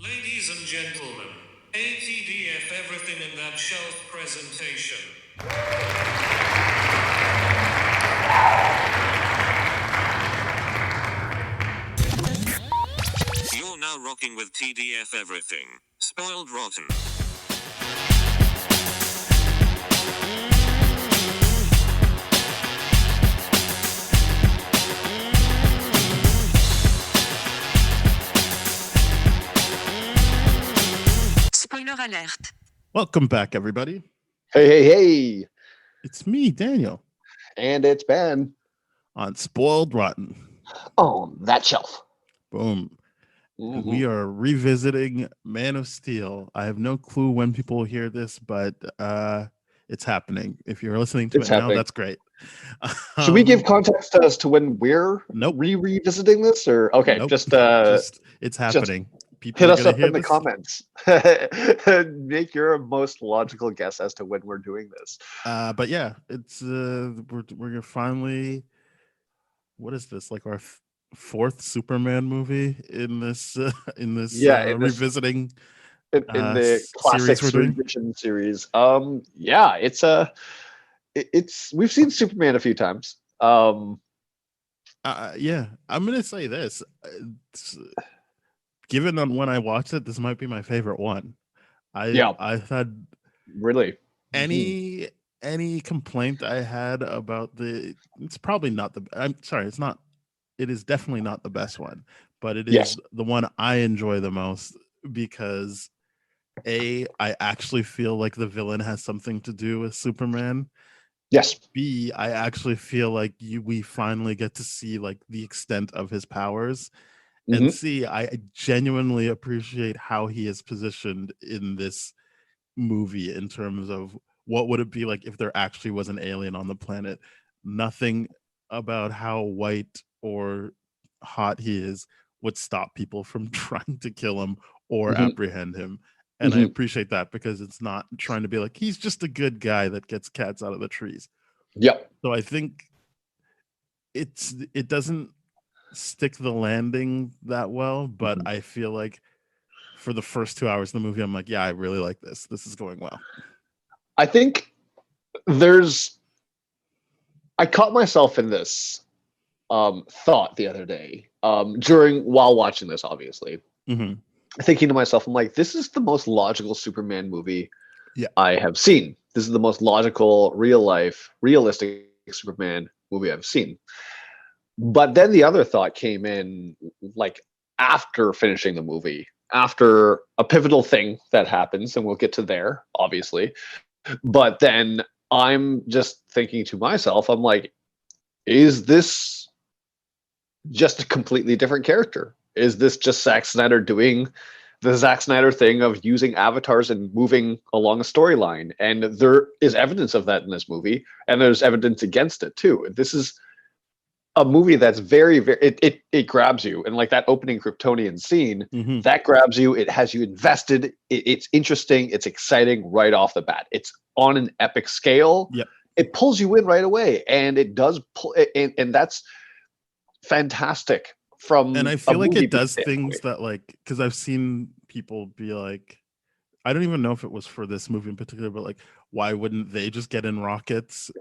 Ladies and gentlemen, ATDF everything in that shelf presentation. You're now rocking with TDF everything. Spoiled rotten. Spoiler alert. Welcome back, everybody. Hey. It's me, Daniel, And it's Ben on Spoiled Rotten. on that shelf. Boom. Mhm. We are revisiting Man of Steel. I have no clue when people will hear this, but it's happening. If you're listening to It's it now, happening. that's great. Should we give context as to when we're Nope. revisiting this? Or okay, Nope. just it's happening. People hit are us gonna up hear in the this. comments. Make your most logical guess as to when we're doing this. But yeah, it's we're gonna finally. What is this? Like our fourth Superman movie in this In this- revisiting in the classic series we're doing. revision series. Yeah, it's we've seen Superman a few times. Yeah, I'm gonna say this. Given on when I watched it, this might be my favorite one. I had really any complaint I had about it's probably not the. I'm sorry, it's not. It is definitely not the best one, but it is Yes. the one I enjoy the most because I actually feel like the villain has something to do with Superman. Yes. B, I actually feel like we finally get to see like the extent of his powers. And C, I genuinely appreciate how he is positioned in this movie in terms of what would it be like if there actually was an alien on the planet. Nothing about how white or hot he is would stop people from trying to kill him or apprehend him. And I appreciate that because it's not trying to be like, he's just a good guy that gets cats out of the trees. Yep. So I think it doesn't stick the landing that well, but I feel like for the first 2 hours of the movie, I'm like, yeah, I really like this. This is going well. I think I caught myself in this thought the other day while watching this, obviously. Thinking to myself, I'm like, this is the most logical Superman movie I have seen. This is the most logical, realistic Superman movie I've seen. But then the other thought came in, like, after finishing the movie, after a pivotal thing that happens, and we'll get to there, obviously. But then I'm just thinking to myself, I'm like, is this just a completely different character? Is this just Zack Snyder doing the Zack Snyder thing of using avatars and moving along a storyline? And there is evidence of that in this movie, and there's evidence against it too. This is a movie that's very, very it grabs you, and like that opening Kryptonian scene, that grabs you. It has you invested. It's interesting. It's exciting right off the bat. It's on an epic scale. Yep. It pulls you in right away, and it does pull, and that's fantastic. And I feel like it does things that, like, because I've seen people be like, I don't even know if it was for this movie in particular, but like, why wouldn't they just get in rockets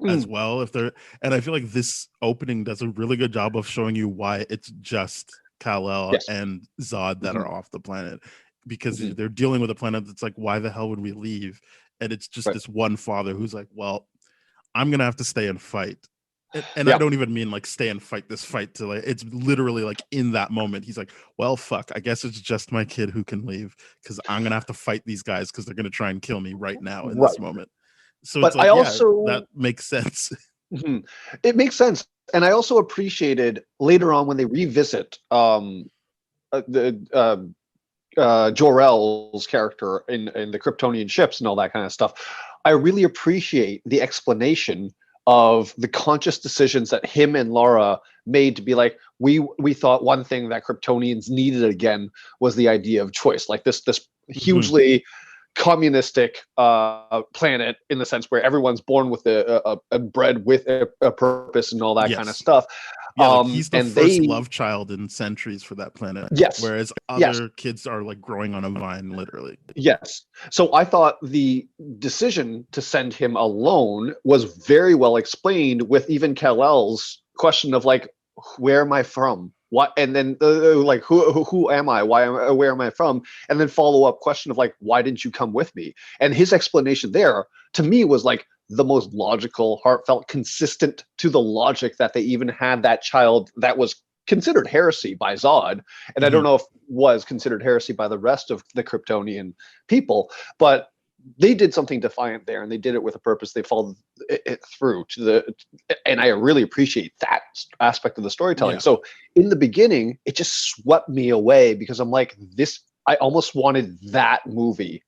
as well if they're? And I feel like this opening does a really good job of showing you why it's just Kal-El and Zod that are off the planet, because they're dealing with a planet that's like, why the hell would we leave? And it's just this one father who's like, well, I'm gonna have to stay and fight. And I don't even mean like stay and fight this fight to like, it's literally like in that moment he's like, well, fuck, I guess it's just my kid who can leave because I'm gonna have to fight these guys because they're gonna try and kill me right now in this moment. So but it's like, that makes sense. It makes sense. And I also appreciated later on when they revisit Jor-El's character in the Kryptonian ships and all that kind of stuff. I really appreciate the explanation of the conscious decisions that him and Laura made to be like, we thought one thing that Kryptonians needed again was the idea of choice, like this hugely communistic planet, in the sense where everyone's born with and bred with a purpose and all that kind of stuff. Yeah, like he's the And first love child in centuries for that planet. Yes. Whereas Yes. other kids are like growing on a vine, literally. Yes. So I thought the decision to send him alone was very well explained with even Kal-El's question of like, where am I from? What? And then like, who am I? Where am I from? And then follow up question of like, why didn't you come with me? And his explanation there to me was like the most logical, heartfelt, consistent to the logic that they even had that child that was considered heresy by Zod, and I don't know if was considered heresy by the rest of the Kryptonian people, but they did something defiant there, and they did it with a purpose. They followed it through to the, and I really appreciate that aspect of the storytelling. Yeah. So in the beginning, it just swept me away because I'm like, this. I almost wanted that movie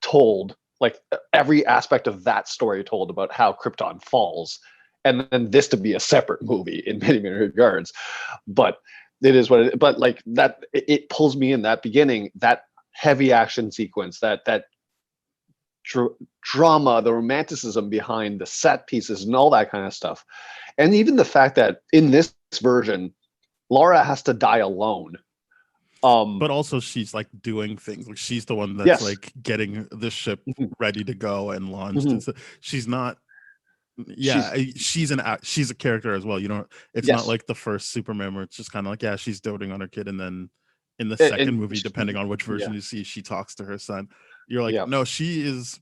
told, like every aspect of that story told about how Krypton falls, and then this to be a separate movie in many regards. But it is what it is. But like that, it pulls me in that beginning, that heavy action sequence, that drama, the romanticism behind the set pieces and all that kind of stuff. And even the fact that in this version, Laura has to die alone. But also she's like doing things, like she's the one that's like getting the ship ready to go and launched. And so she's not, she's a character as well. You know, it's not like the first Superman where it's just kind of like, yeah, she's doting on her kid, and then in the second movie, depending on which version you see, she talks to her son. You're like, no, she is,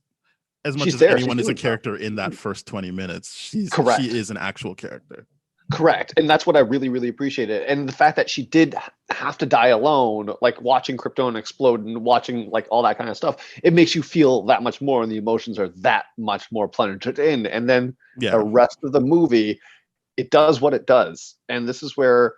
as much as anyone is a character in that first 20 minutes, she is an actual character. Correct. And that's what I really, really appreciated. And the fact that she did have to die alone, like watching Krypton explode and watching like all that kind of stuff, it makes you feel that much more, and the emotions are that much more plunged in. And then the rest of the movie, it does what it does. And this is where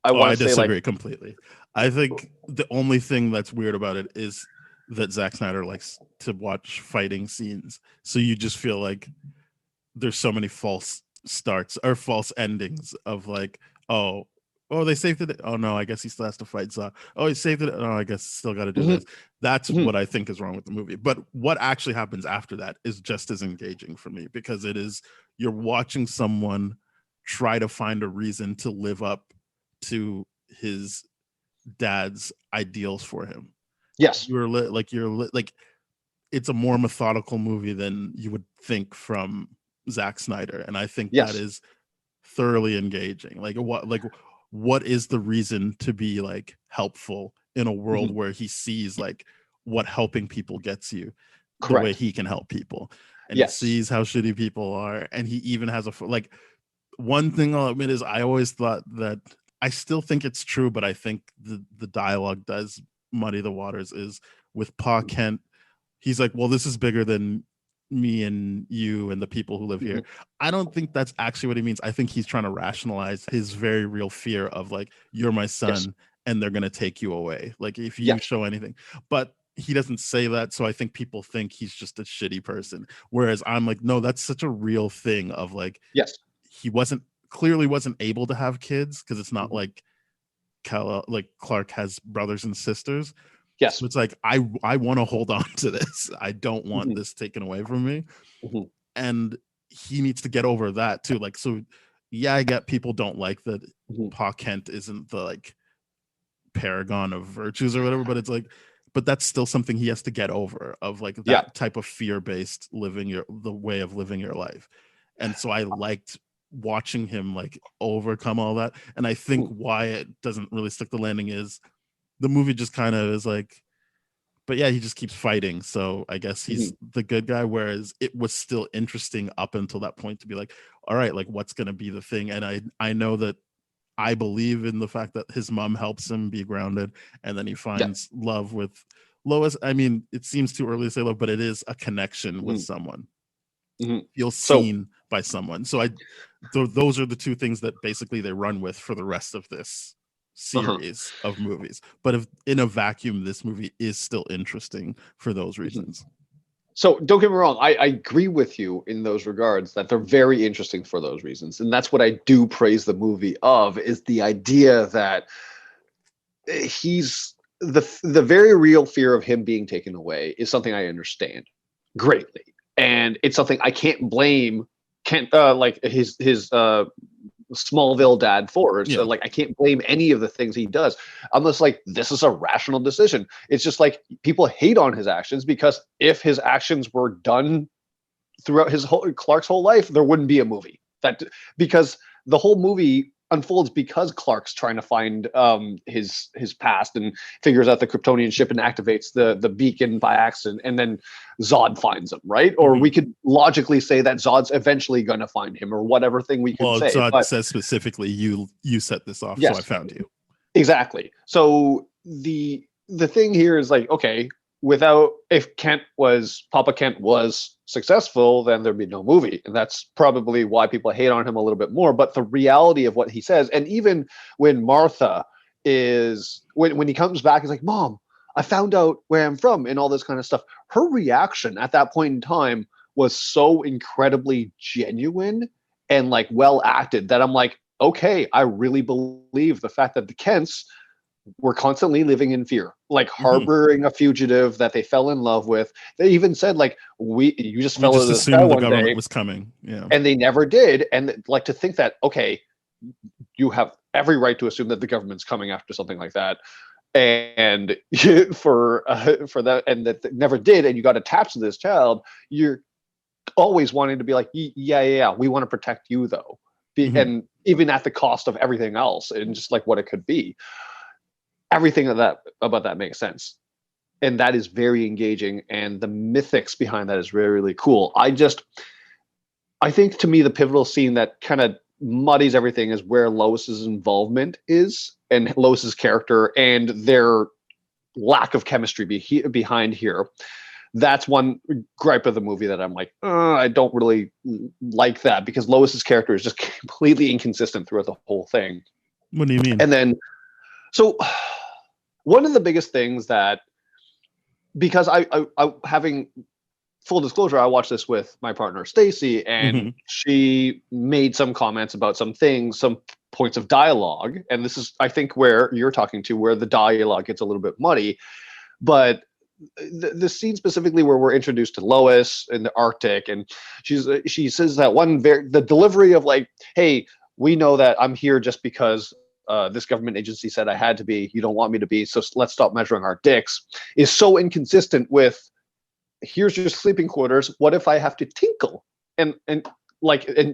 I disagree completely. I think the only thing that's weird about it is that Zack Snyder likes to watch fighting scenes. So you just feel like there's so many false starts or false endings of like, oh, they saved it. Oh no, I guess he still has to fight Zod. Oh, he saved it. Oh, I guess still got to do this. That's what I think is wrong with the movie. But what actually happens after that is just as engaging for me, because it is, you're watching someone try to find a reason to live up to his dad's ideals for him. Yes. It's a more methodical movie than you would think from Zack Snyder, and I think that is thoroughly engaging. Like what is the reason to be like helpful in a world where he sees like what helping people gets you, the way he can help people, and he sees how shitty people are, and he even has one thing I'll admit is I always thought that, I still think it's true, but I think the dialogue does muddy the waters, is with Pa Kent. He's like, well, this is bigger than me and you and the people who live here. I don't think that's actually what he means. I think he's trying to rationalize his very real fear of like, you're my son and they're going to take you away. Like if you show anything, but he doesn't say that. So I think people think he's just a shitty person. Whereas I'm like, no, that's such a real thing of like, he clearly wasn't able to have kids, because it's not like Clark has brothers and sisters. Yes. So it's like, I want to hold on to this. I don't want this taken away from me. And he needs to get over that too. Like, so yeah, I get people don't like that Pa Kent isn't the like paragon of virtues or whatever, but it's like, but that's still something he has to get over, of like that type of fear-based the way of living your life. And so I liked watching him like overcome all that. And I think why it doesn't really stick the landing is the movie just kind of is like, but yeah, he just keeps fighting. So I guess he's the good guy. Whereas it was still interesting up until that point to be like, all right, like what's going to be the thing? And I know that I believe in the fact that his mom helps him be grounded, and then he finds love with Lois. I mean, it seems too early to say love, but it is a connection with someone. Feels seen by someone. So those are the two things that basically they run with for the rest of this series of movies. But if in a vacuum, this movie is still interesting for those reasons. So don't get me wrong, I agree with you in those regards, that they're very interesting for those reasons. And that's what I do praise the movie of, is the idea that he's the very real fear of him being taken away is something I understand greatly. And it's something I can't blame like his Smallville dad for. So Yeah. like I can't blame any of the things he does. I'm just like, this is a rational decision. It's just like people hate on his actions because if his actions were done throughout Clark's whole life, there wouldn't be a movie. Because the whole movie unfolds because Clark's trying to find his past and figures out the Kryptonian ship and activates the beacon by accident, and then Zod finds him, right? Or we could logically say that Zod's eventually going to find him, or whatever thing we could say. Zod says specifically, you set this off, yes, so I found you. Exactly. So the thing here is like, okay, if Papa Kent was successful, then there'd be no movie. And that's probably why people hate on him a little bit more. But the reality of what he says, and even when Martha when he comes back, he's like, Mom, I found out where I'm from and all this kind of stuff. Her reaction at that point in time was so incredibly genuine and like well acted that I'm like, okay, I really believe the fact that the Kents were constantly living in fear, like harboring a fugitive that they fell in love with. They even said, like, you just fell into the sky one government day was coming. Yeah. And they never did. And like to think that, okay, you have every right to assume that the government's coming after something like that. And for that, and that never did, and you got attached to this child, you're always wanting to be like, yeah, we want to protect you though. And even at the cost of everything else, and just like what it could be. Everything about that makes sense, and that is very engaging, and the mythics behind that is really, really cool. I think to me the pivotal scene that kind of muddies everything is where Lois's involvement is, and Lois's character and their lack of chemistry behind here. That's one gripe of the movie that I'm like, I don't really like that, because Lois's character is just completely inconsistent throughout the whole thing. What do you mean? And then, so one of the biggest things that, because I having full disclosure, I watched this with my partner Stacy, and she made some comments about some things, some points of dialogue, and this is, I think, where you're talking to, where the dialogue gets a little bit muddy. But the scene specifically where we're introduced to Lois in the Arctic, and she says that the delivery of like, hey, we know that I'm here just because this government agency said I had to be. You don't want me to be, so let's stop measuring our dicks, is so inconsistent with, here's your sleeping quarters. What if I have to tinkle? And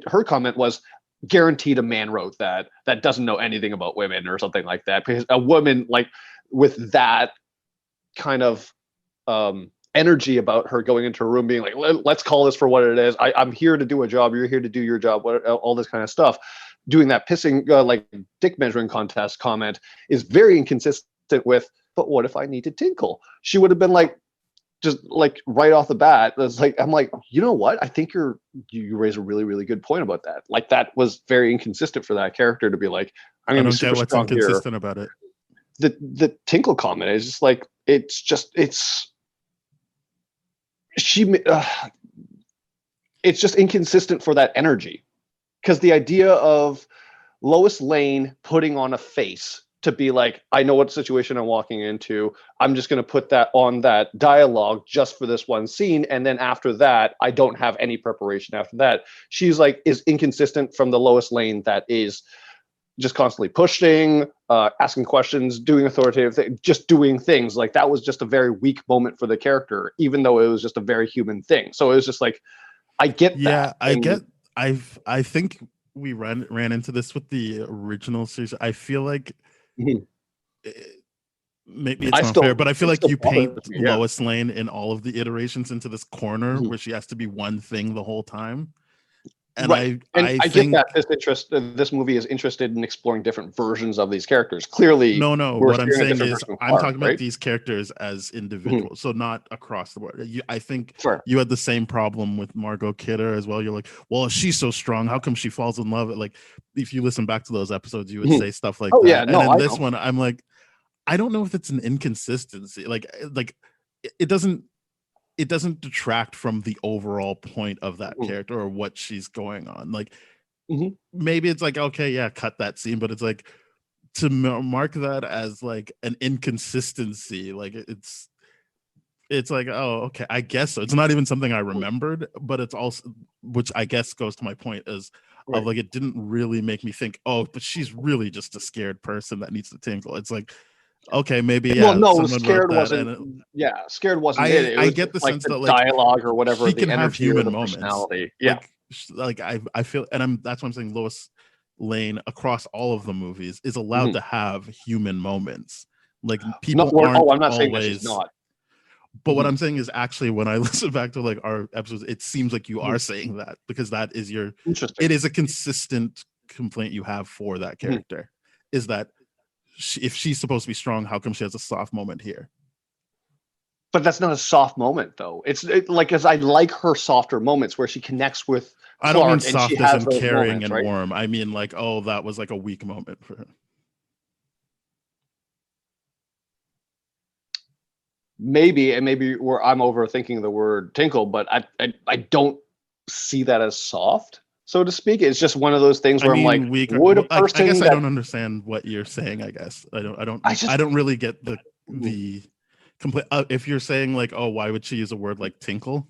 her comment was, guaranteed a man wrote that doesn't know anything about women or something like that, because a woman like with that kind of energy about her going into a room being like, let's call this for what it is. I'm here to do a job. You're here to do your job. All this kind of stuff. Doing that pissing like dick measuring contest comment is very inconsistent with, but what if I need to tinkle? She would have been like, just like right off the bat, it's like, I'm like, you know what? I think you raise a really, really good point about that. Like that was very inconsistent for that character to be like, I'm going to be super what's strong inconsistent here. about it. The tinkle comment is just like, it's just inconsistent for that energy. Because the idea of Lois Lane putting on a face to be like, I know what situation I'm walking into. I'm just going to put that on that dialogue just for this one scene. And then after that, I don't have any preparation after that. She's like, is inconsistent from the Lois Lane that is just constantly pushing, asking questions, doing authoritative things, just doing things. Like that was just a very weak moment for the character, even though it was just a very human thing. So it was just like, I get that. Yeah, I think we ran into this with the original series. I feel like maybe it's not fair, but I feel like you paint Lois Lane in all of the iterations into this corner where she has to be one thing the whole time. And right. I think get that this movie is interested in exploring different versions of these characters. Clearly, no. What I'm saying is, I'm talking about these characters as individuals, so not across the board. I think you had the same problem with Margot Kidder as well. You're like, well, she's so strong. How come she falls in love? Like, if you listen back to those episodes, you would say stuff like that. Yeah, and then this one, I'm like, I don't know if it's an inconsistency. Like it doesn't detract from the overall point of that character or what she's going on. Like maybe it's like, okay, yeah, cut that scene, but it's like to mark that as like an inconsistency. Like it's like, oh, okay, I guess so. It's not even something I remembered, but it's also, which I guess goes to my point, is of like it didn't really make me think, oh, but she's really just a scared person that needs to tinkle. It's like, okay, maybe Well, no, someone wrote scared that, wasn't. and Scared wasn't it. It I was get the like sense the that like dialogue or whatever, she the can have energy or human the moments. personality. Yeah, Like I feel, and that's what I'm saying. Lois Lane across all of the movies is allowed Mhm. to have human moments. Like No, people we're- aren't I'm not saying that she's always. not. But what Mhm. I'm saying is actually when I listen back to like our episodes, it seems like you are saying that because that is your. Interesting. It is a consistent complaint you have for that Mhm. character. Is that if she's supposed to be strong, how come she has a soft moment here? But that's not a soft moment, though. Like, as I like her softer moments where she connects with I don't mean Clark and she soft as has in those caring moments, and right? warm. I mean like, oh, that was like a weak moment for her. Maybe, and maybe I'm overthinking the word tinkle, but I don't see that as soft, so to speak. It's just one of those things I where I'm like, mean, would a I guess person I that don't understand what you're saying. I guess I just I don't really get Mhm. the complete. If you're saying like, oh, why would she use a word like tinkle?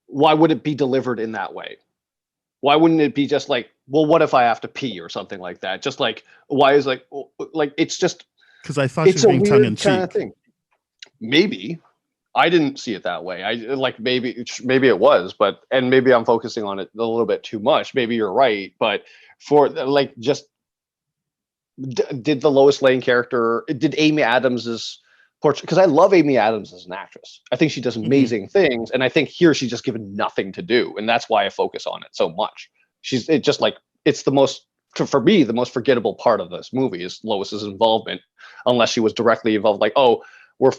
Why would it be delivered in that way? Why wouldn't it be just like, well, what if I have to pee or something like that? Just like, why is like it's just Because I thought she it's was a being tongue in weird kind of cheek. thing. Maybe I didn't see it that way. I like maybe it was, but and maybe I'm focusing on it a little bit too much. Maybe you're right, but for like just did the Lois Lane character, did Amy Adams's portrait, because I love Amy Adams as an actress. I think she does amazing things, and I think here she's just given nothing to do, and that's why I focus on it so much. It just like it's the most for me the most forgettable part of this movie is Lois's involvement, unless she was directly involved. Like, oh,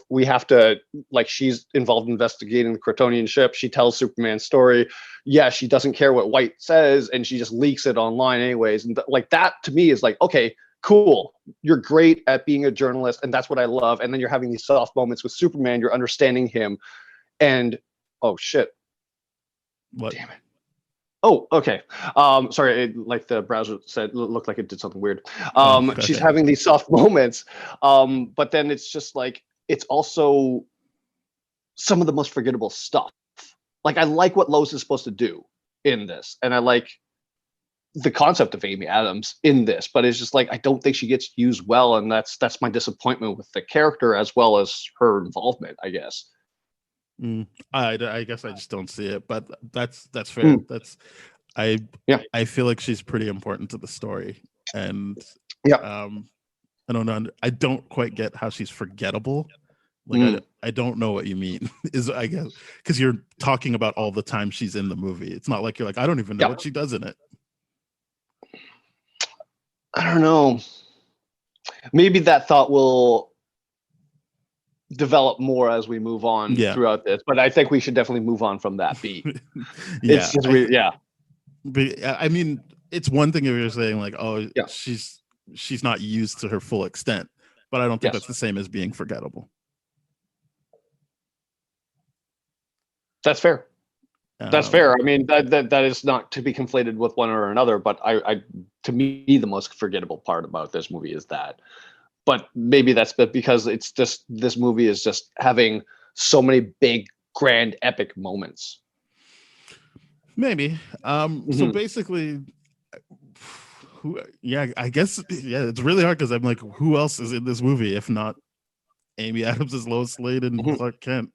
we have to, like, she's involved in investigating the Kryptonian ship. She tells Superman's story. Yeah, she doesn't care what White says, and she just leaks it online anyways. And like that to me is like, okay, cool, you're great at being a journalist, and that's what I love. And then you're having these soft moments with Superman, you're understanding him, and oh shit, What? damn it. Oh, okay. Sorry, like the browser said, looked like it did something weird. She's Okay. having these soft moments, but then it's just like it's also some of the most forgettable stuff. Like, I like what Lois is supposed to do in this, and I like the concept of Amy Adams in this, but it's just like I don't think she gets used well, and that's my disappointment with the character as well as her involvement, I guess. I guess I just don't see it, but that's fair. That's Yeah. I feel like she's pretty important to the story, and Yeah. I don't know. I don't quite get how she's forgettable. Like I don't know what you mean. Is I guess because you're talking about all the time she's in the movie. It's not like you're like I don't even know what she does in it. I don't know. Maybe that thought will develop more as we move on throughout this, but I think we should definitely move on from that beat. Yeah. But I mean, it's one thing if you're saying like, oh, she's not used to her full extent, but I don't think that's the same as being forgettable. That's fair. That's fair. I mean, that is not to be conflated with one or another, but I to me the most forgettable part about this movie is that. But maybe that's because it's just this movie is just having so many big, grand, epic moments. Maybe. So basically, I guess it's really hard because I'm like, who else is in this movie if not Amy Adams as Lois Lane and Clark Kent?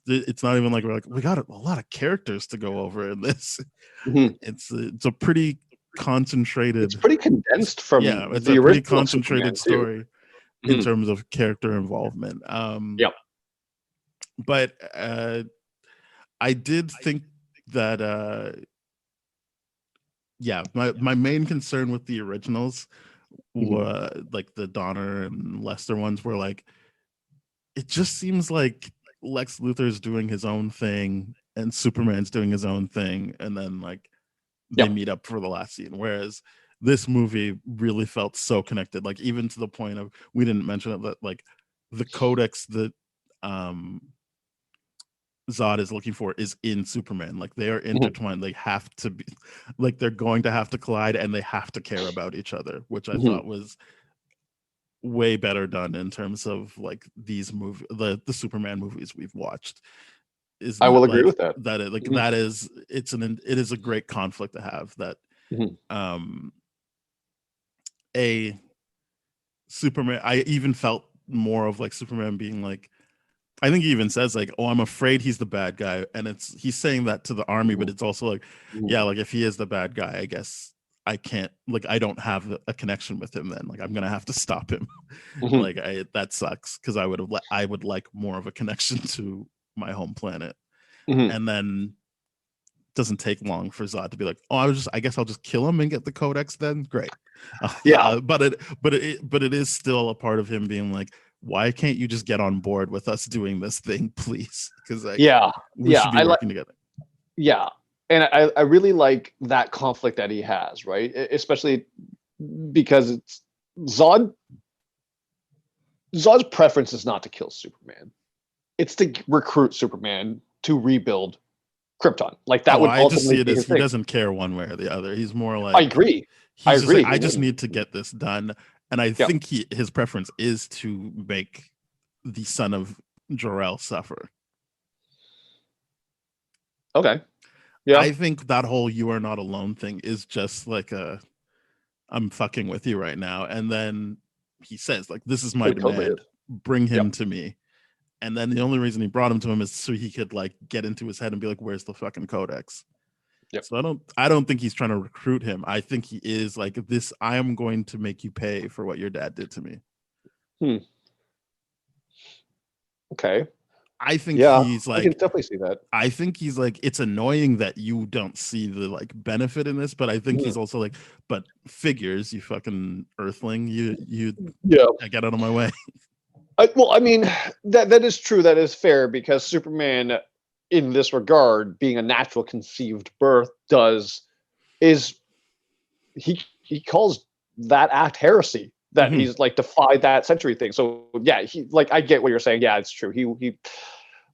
It's not even like we got a lot of characters to go over in this. It's a pretty concentrated. It's pretty condensed from it's the a pretty original concentrated story in terms of character involvement. But I did think that my main concern with the originals were like the Donner and Lester ones were like it just seems like Lex Luthor's doing his own thing and Superman's doing his own thing, and then like they meet up for the last scene. Whereas this movie really felt so connected, like even to the point of we didn't mention it, that like the codex that Zod is looking for is in Superman. Like they are intertwined. They have to be like they're going to have to collide, and they have to care about each other, which I thought was way better done in terms of like these the Superman movies we've watched. is I will not agree like with that. that. Like Mhm. that is it is a great conflict to have. That Mhm. a Superman. I even felt more of like Superman being like. I think he even says like, "Oh, I'm afraid he's the bad guy," and he's saying that to the army, but Mhm. it's also like, Mhm. yeah, like if he is the bad guy, I guess I can't like I don't have a connection with him. Then like I'm gonna have to stop him. Mhm. Like that sucks because I would like more of a connection to my home planet, Mhm. and then doesn't take long for Zod to be like, oh, I guess I'll just kill him and get the codex then. Great. Yeah. But it is still a part of him being like, why can't you just get on board with us doing this thing, please? Because like Yeah. we Yeah. should be working together. Yeah. And I really like that conflict that he has, right? Especially because it's Zod. Zod's preference is not to kill Superman. It's to recruit Superman to rebuild Krypton. Like that Oh, would I just ultimately see it be as his he thing. doesn't care one way or the other. He's more I like agree. I he's just like, agree. I just need to get this done. And I Yeah. think his preference is to make the son of Jor-El suffer. Okay. Yeah. I think that whole "you are not alone" thing is just like a "I'm fucking with you right now," and then he says like, "This is my It totally is. demand. Bring him Yep. to me." And then the only reason he brought him to him is so he could like get into his head and be like, "Where's the fucking codex?" Yep. So I don't think he's trying to recruit him. I think he is like this. I am going to make you pay for what your dad did to me. Hmm. Okay. I think Yeah. he's I can like definitely see that. I think he's like, it's annoying that you don't see the like benefit in this, but I think Mhm. he's also like, but figures, you fucking earthling, you Yeah. get out of my way. Well, I mean, that is true. That is fair because Superman, in this regard, being a natural conceived birth, is he calls that act heresy. That Mhm. he's like defied that century thing. So yeah, he like I get what you're saying. Yeah, it's true. He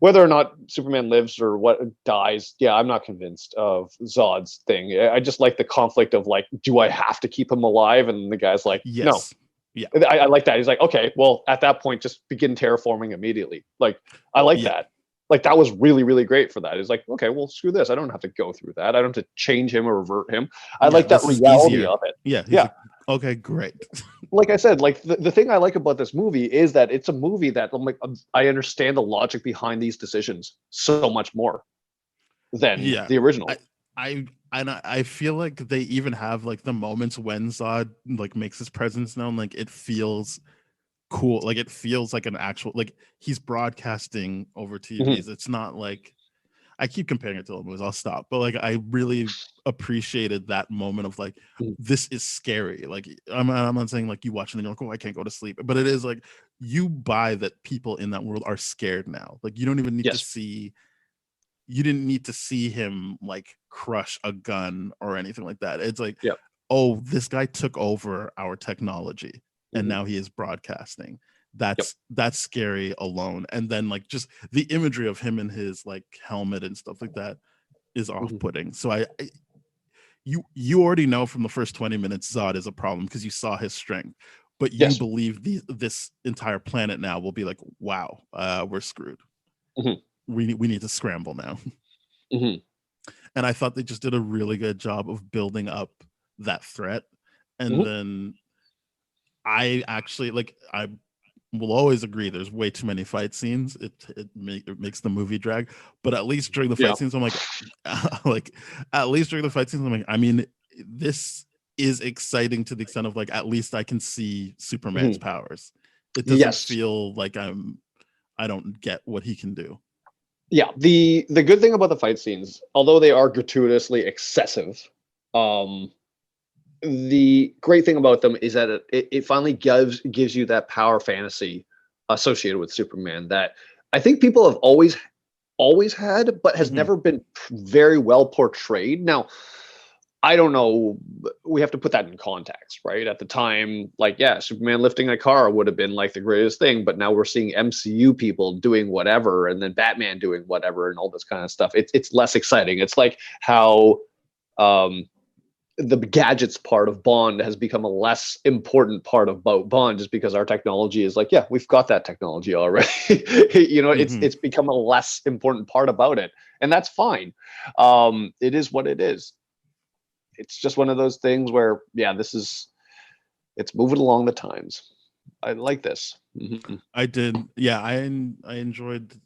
whether or not Superman lives or what dies, yeah, I'm not convinced of Zod's thing. I just like the conflict of like, do I have to keep him alive? And the guy's like, no. Yes. Yeah. I like that. He's like, okay, well, at that point, just begin terraforming immediately. Like, I like Yeah. that. Like, that was really, really great for that. He's like, okay, well, screw this. I don't have to go through that. I don't have to change him or revert him. I Yeah. like that This is reality easier. of it. Yeah. He's Yeah. like, okay, great. Like I said, like the thing I like about this movie is that it's a movie that I'm like, I understand the logic behind these decisions so much more than Yeah. the I original. I I feel like they even have like the moments when Zod like makes his presence known, like it feels cool. Like it feels like an actual like he's broadcasting over Mhm. TVs. It's not like I keep comparing it to old movies. I'll stop. But like I really appreciated that moment of like Mhm. this is scary. Like I'm not saying like you watch it and you're like, oh, I can't go to sleep. But it is like you buy that people in that world are scared now. Like you don't even need to Yes. see you didn't need to see him like crush a gun or anything like that. It's like, Yep. oh, this guy took over our technology and Mhm. now he is broadcasting. Yep. That's scary alone. And then like just the imagery of him in his like helmet and stuff like that is Mhm. off-putting. So you already know from the first 20 minutes Zod is a problem because you saw his strength. But you Yes. believe this entire planet now will be like, wow, we're screwed. Mhm. We need to scramble now. Mhm. And I thought they just did a really good job of building up that threat. And Mhm. then I actually like I will always agree there's way too many fight scenes. It makes the movie drag. But at least during the Yeah. fight scenes, I'm like, like at least during the fight scenes, I'm like, I mean, this is exciting to the extent of like at least I can see Superman's Mhm. powers. It doesn't Yes. feel like I don't get what he can do. Yeah, the good thing about the fight scenes, although they are gratuitously excessive, um, the great thing about them is that it finally gives you that power fantasy associated with Superman that I think people have always had, but has Mhm. never been very well portrayed. Now, I don't know. We have to put that in context, right? At the time, like, yeah, Superman lifting a car would have been like the greatest thing, but now we're seeing MCU people doing whatever, and then Batman doing whatever, and all this kind of stuff. It's less exciting. It's like how um, the gadgets part of Bond has become a less important part of Bond, just because our technology is like, yeah, we've got that technology already. It's become a less important part about it, and that's fine. It is what it is. It's just one of those things where, yeah, it's moving along the times. I like this. I did. Yeah, I enjoyed.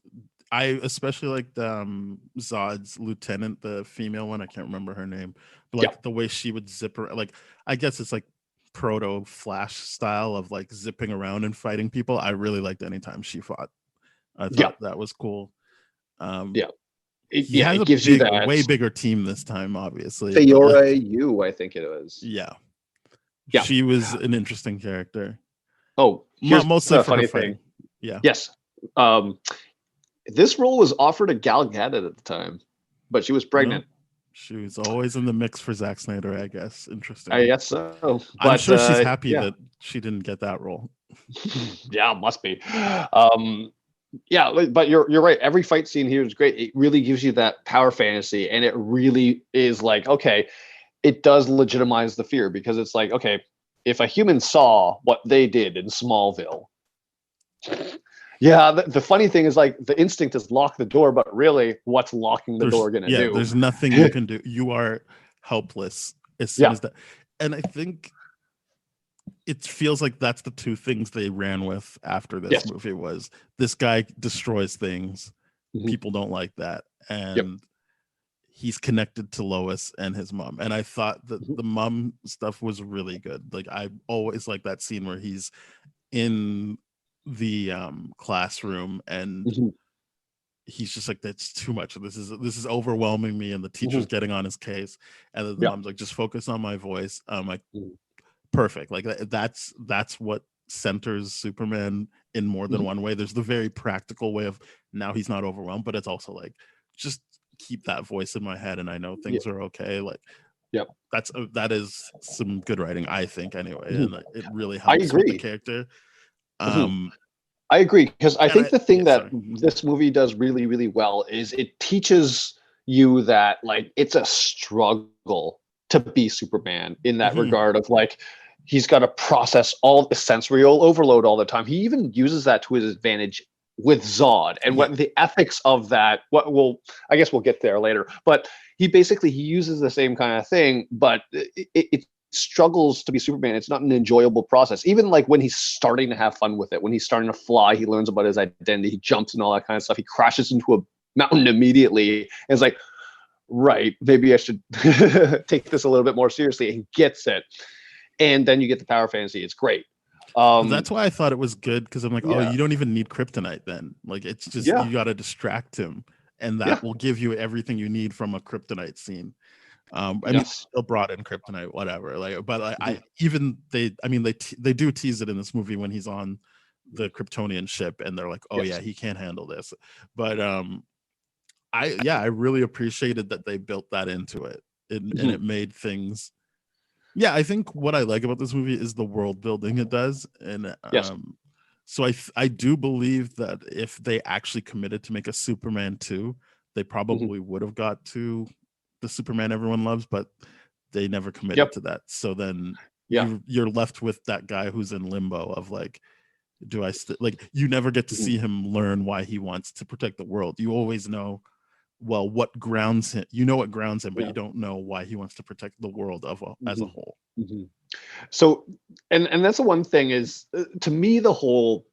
I especially liked Zod's lieutenant, the female one. I can't remember her name, but like the way she would zip around. Like, I guess it's like proto Flash style of like zipping around and fighting people. I really liked anytime she fought. I thought that was cool. He has it gives you that way bigger team this time, obviously. Fiora Yu, I think it was. Yeah, she was an interesting character. Oh, here's mostly the for funny her thing. fighting. Yeah. Yes. This role was offered to Gal Gadot at the time, but she was pregnant. She was always in the mix for Zack Snyder, I guess. Interesting. I guess so. But, I'm sure she's happy that she didn't get that role. Yeah, must be. But you're right. Every fight scene here is great. It really gives you that power fantasy, and it really is like, okay, it does legitimize the fear, because it's like, okay, if a human saw what they did in Smallville. Yeah, the funny thing is, like, the instinct is lock the door, but really, what's locking the door going to do? There's nothing you can do. You are helpless as soon as that. And I think it feels like that's the two things they ran with after this movie was this guy destroys things. People don't like that. And he's connected to Lois and his mom. And I thought that the mom stuff was really good. Like, I always like that scene where he's in the classroom and he's just like, that's too much. This is overwhelming me, and the teacher's getting on his case, and the mom's like, just focus on my voice. I'm like, perfect. Like, that's what centers Superman in more than one way. There's the very practical way of, now he's not overwhelmed, but it's also like, just keep that voice in my head and I know things are okay. Like, that is some good writing, I think, anyway. And it really helps with the character. I agree, because I think the thing that this movie does really, really well is it teaches you that, like, it's a struggle to be Superman in that regard of, like, he's got to process all the sensory overload all the time. He even uses that to his advantage with Zod, and what the ethics of that, I guess we'll get there later, but he uses the same kind of thing, but it struggles to be Superman. It's not an enjoyable process. Even like when he's starting to have fun with it, when he's starting to fly, he learns about his identity, he jumps and all that kind of stuff. He crashes into a mountain immediately and is like, right, maybe I should take this a little bit more seriously. And he gets it. And then you get the power fantasy. It's great. That's why I thought it was good, because I'm like, oh, you don't even need kryptonite then. Like, it's just you got to distract him, and that will give you everything you need from a kryptonite scene. I mean, still brought in kryptonite, whatever. Like, but they do tease it in this movie when he's on the Kryptonian ship, and they're like, oh yeah, he can't handle this. But I really appreciated that they built that into it, and it made things. Yeah, I think what I like about this movie is the world building it does, and so I do believe that if they actually committed to make a Superman 2, they probably would have got to the Superman everyone loves, but they never committed to that. So then you're left with that guy who's in limbo of like, do I like, you never get to see him learn why he wants to protect the world. You always know, well, what grounds him, what grounds him, but you don't know why he wants to protect the world as a whole. So, and that's the one thing is, to me, the whole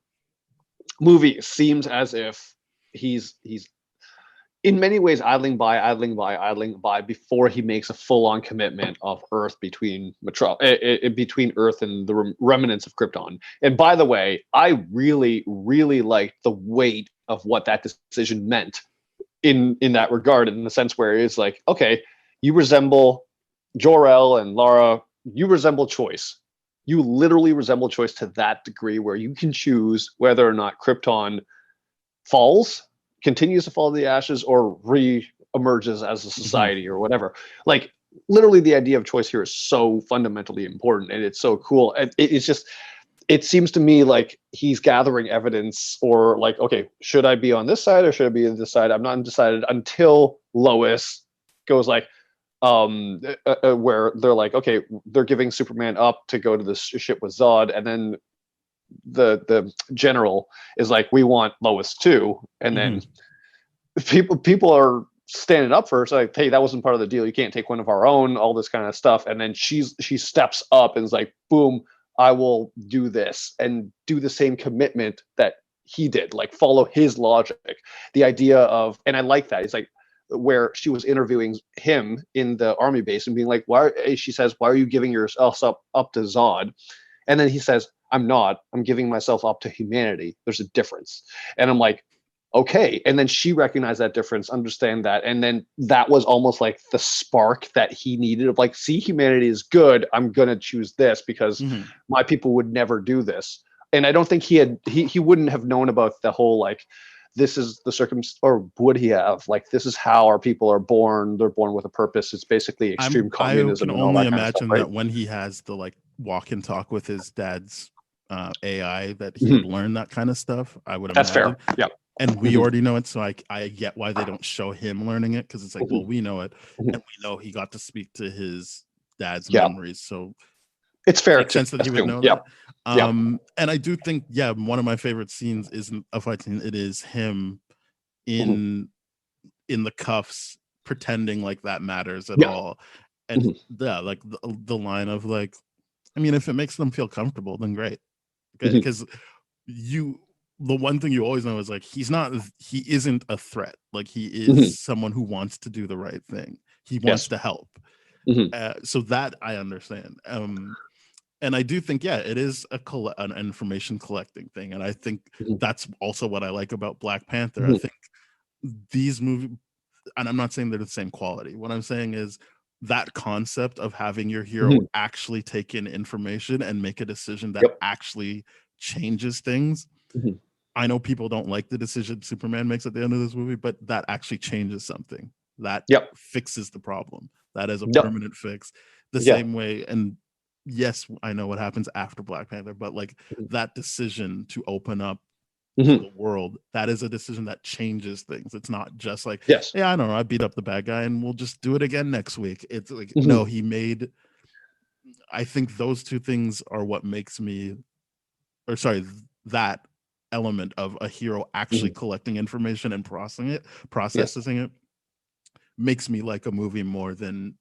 movie seems as if he's in many ways idling by before he makes a full-on commitment of Earth between Earth and the remnants of Krypton. And by the way, I really, really liked the weight of what that decision meant in that regard, in the sense where it's like, okay, you resemble Jor-El and Lara, you resemble Choice. You literally resemble Choice to that degree where you can choose whether or not Krypton continues to fall to the ashes, or re-emerges as a society or whatever. Like, literally the idea of choice here is so fundamentally important, and it's so cool. It's just, it seems to me like he's gathering evidence, or like, okay, should I be on this side or should I be on this side? I'm not undecided, until Lois goes like, where they're like, okay, they're giving Superman up to go to the ship with Zod, and then the general is like, we want Lois too, and then people are standing up for her, so like, hey, that wasn't part of the deal. You can't take one of our own, all this kind of stuff. And then she steps up and is like, boom, I will do this and do the same commitment that he did, like follow his logic. The idea of, and I like that. It's like where she was interviewing him in the army base and being like, she says, why are you giving yourself up to Zod? And then he says, I'm not. I'm giving myself up to humanity. There's a difference. And I'm like, okay. And then she recognized that difference, understand that. And then that was almost like the spark that he needed of like, see, humanity is good. I'm going to choose this because my people would never do this. And I don't think he wouldn't have known about the whole, like, this is the or would he have? Like, this is how our people are born. They're born with a purpose. It's basically extreme communism. I can only imagine that when he has the like walk and talk with his dad's AI, that he would learn that kind of stuff. I would imagine. That's fair. Yeah. And we already know it, so I get why they don't show him learning it, because it's like, well, we know it, and we know he got to speak to his dad's memories, so it's fair. It makes sense that he would know that. And I do think, one of my favorite scenes isn't a fight scene; it is him in the cuffs, pretending like that matters at all, and like the line of like, I mean, if it makes them feel comfortable, then great, because the one thing you always know is like, he isn't a threat. Like, he is someone who wants to do the right thing. He wants to help. So that I understand. And I do think, it is an information collecting thing. And I think that's also what I like about Black Panther. I think these movies, and I'm not saying they're the same quality. What I'm saying is that concept of having your hero actually take in information and make a decision that actually changes things. I know people don't like the decision Superman makes at the end of this movie, but that actually changes something. That fixes the problem. That is a permanent fix. The same way, and yes, I know what happens after Black Panther, but like that decision to open up to the world, that is a decision that changes things. It's not just like, I don't know, I beat up the bad guy and we'll just do it again next week. It's like, no, I think those two things are what makes that element of a hero actually collecting information and processing it makes me like a movie more than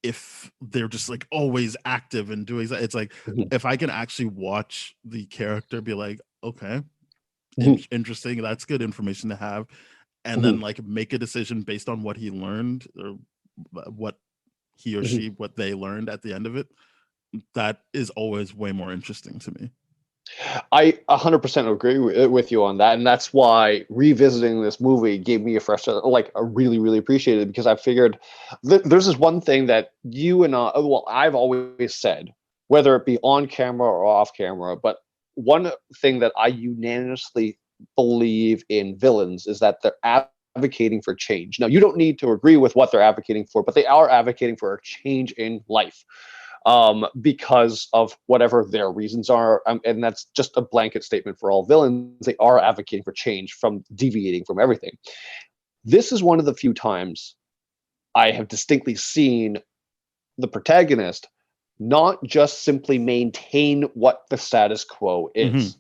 if they're just like always active and doing that. It's like, if I can actually watch the character be like, okay, interesting, that's good information to have, and then like make a decision based on what he learned, or what he or she, what they learned at the end of it, that is always way more interesting to me. I 100% agree with you on that, and that's why revisiting this movie gave me I really, really appreciated it, because I figured there's this one thing that you and I've always said, whether it be on camera or off camera, but one thing that I unanimously believe in villains is that they're advocating for change. Now, you don't need to agree with what they're advocating for, but they are advocating for a change in life. Because of whatever their reasons are. And that's just a blanket statement for all villains. They are advocating for change, from deviating from everything. This is one of the few times I have distinctly seen the protagonist not just simply maintain what the status quo is.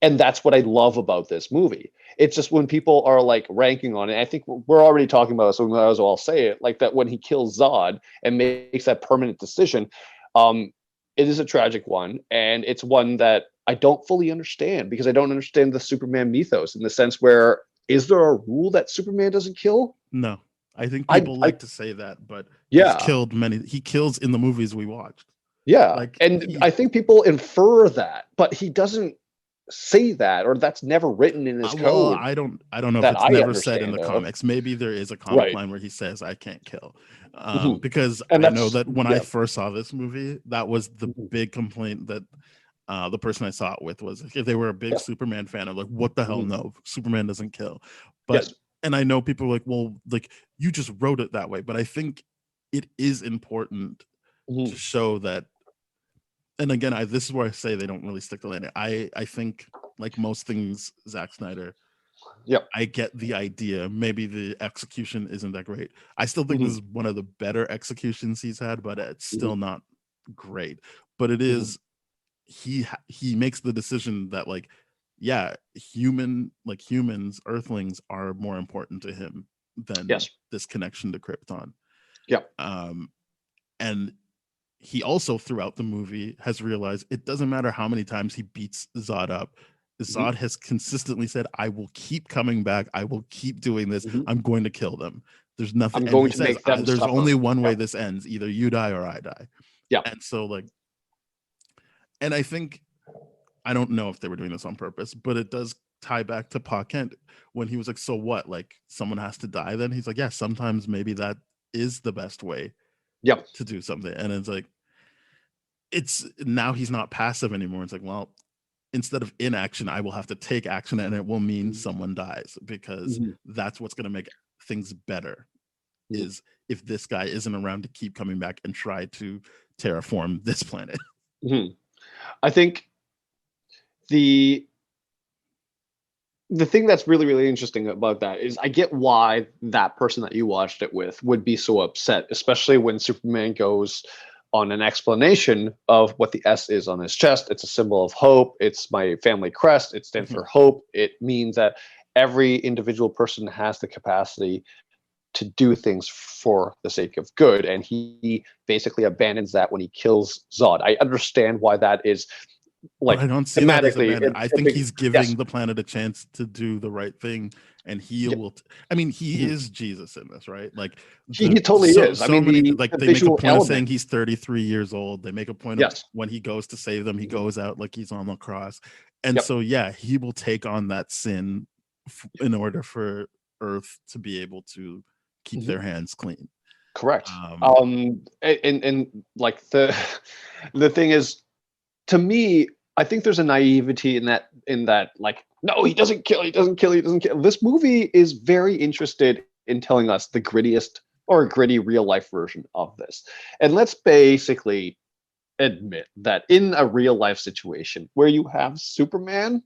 And that's what I love about this movie. It's just when people are like ranking on it, I think we're already talking about it, so we might as well say it, like that when he kills Zod and makes that permanent decision, it is a tragic one, and it's one that I don't fully understand, because I don't understand the Superman mythos, in the sense where, is there a rule that Superman doesn't kill? No. I think people like to say that, but he's killed he kills in the movies we watched. I think people infer that, but he doesn't say that, or that's never written in his code. I don't know if it's never said in the comics. Maybe there is a comic line where he says, I can't kill. Because I know that when I first saw this movie, that was the big complaint that the person I saw it with was, if they were a big Superman fan, I'm like, what the hell? No, Superman doesn't kill. But and I know people are like, well, like, you just wrote it that way. But I think it is important to show that. And again, this is where I say they don't really stick to landing. I think, like most things Zack Snyder, Yep. I get the idea. Maybe the execution isn't that great. I still think Mhm. this is one of the better executions he's had, but it's still Mhm. not great. But it Mhm. is he makes the decision that like, yeah, humans, Earthlings are more important to him than Yes. this connection to Krypton. Yep. And he also throughout the movie has realized it doesn't matter how many times he beats Zod up. Mhm. Zod has consistently said, I will keep coming back. I will keep doing this. Mhm. I'm going to kill them. There's nothing. I'm And going he to says, make them there's suffer. only one way Yep. this ends. Either you die or I die. Yep. And so like, and I think, I don't know if they were doing this on purpose, but it does tie back to Pa Kent when he was like, so what? Like someone has to die then? He's like, yeah, sometimes maybe that is the best way Yep. to do something. And it's like, it's now he's not passive anymore. It's like, well, instead of inaction, I will have to take action and it will mean someone dies because Mhm. that's what's going to make things better Mhm. is if this guy isn't around to keep coming back and try to terraform this planet. Mhm. I think the thing that's really, really interesting about that is I get why that person that you watched it with would be so upset, especially when Superman goes on an explanation of what the S is on his chest. It's a symbol of hope. It's my family crest. It stands for hope. It means that every individual person has the capacity to do things for the sake of good. And he basically abandons that when he kills Zod. I understand why that is But I like don't see that as thematically abandoned. I a think big he's giving yes. the planet a chance to do the right thing, and he Yep. will. I mean, he Mhm. is Jesus in this, right? Like He totally is. I so mean, many the like they make a visual point of saying element. he's 33 years old. They make a point of Yes. when he goes to save them, he Mhm. goes out like he's on the cross, and Yep. so yeah, he will take on that sin in order for Earth to be able to keep Mhm. their hands clean. Correct. Um, And like the thing is, to me, I think there's a naivety in that like, no, he doesn't kill, he doesn't kill, he doesn't kill. This movie is very interested in telling us the grittiest or gritty real life version of this. And let's basically admit that in a real life situation where you have Superman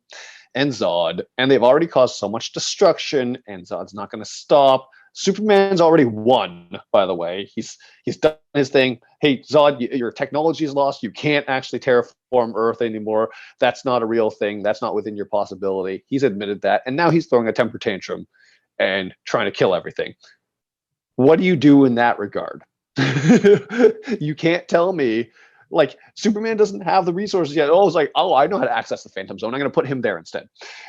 and Zod, and they've already caused so much destruction, and Zod's not going to stop. Superman's already won, by the way. He's done his thing. Hey, Zod, your technology is lost. You can't actually terraform Earth anymore. That's not a real thing. That's not within your possibility. He's admitted that, and now he's throwing a temper tantrum and trying to kill everything. What do you do in that regard? You can't tell me like Superman doesn't have the resources yet. Oh, it's like, oh, I know how to access the Phantom Zone. I'm going to put him there instead.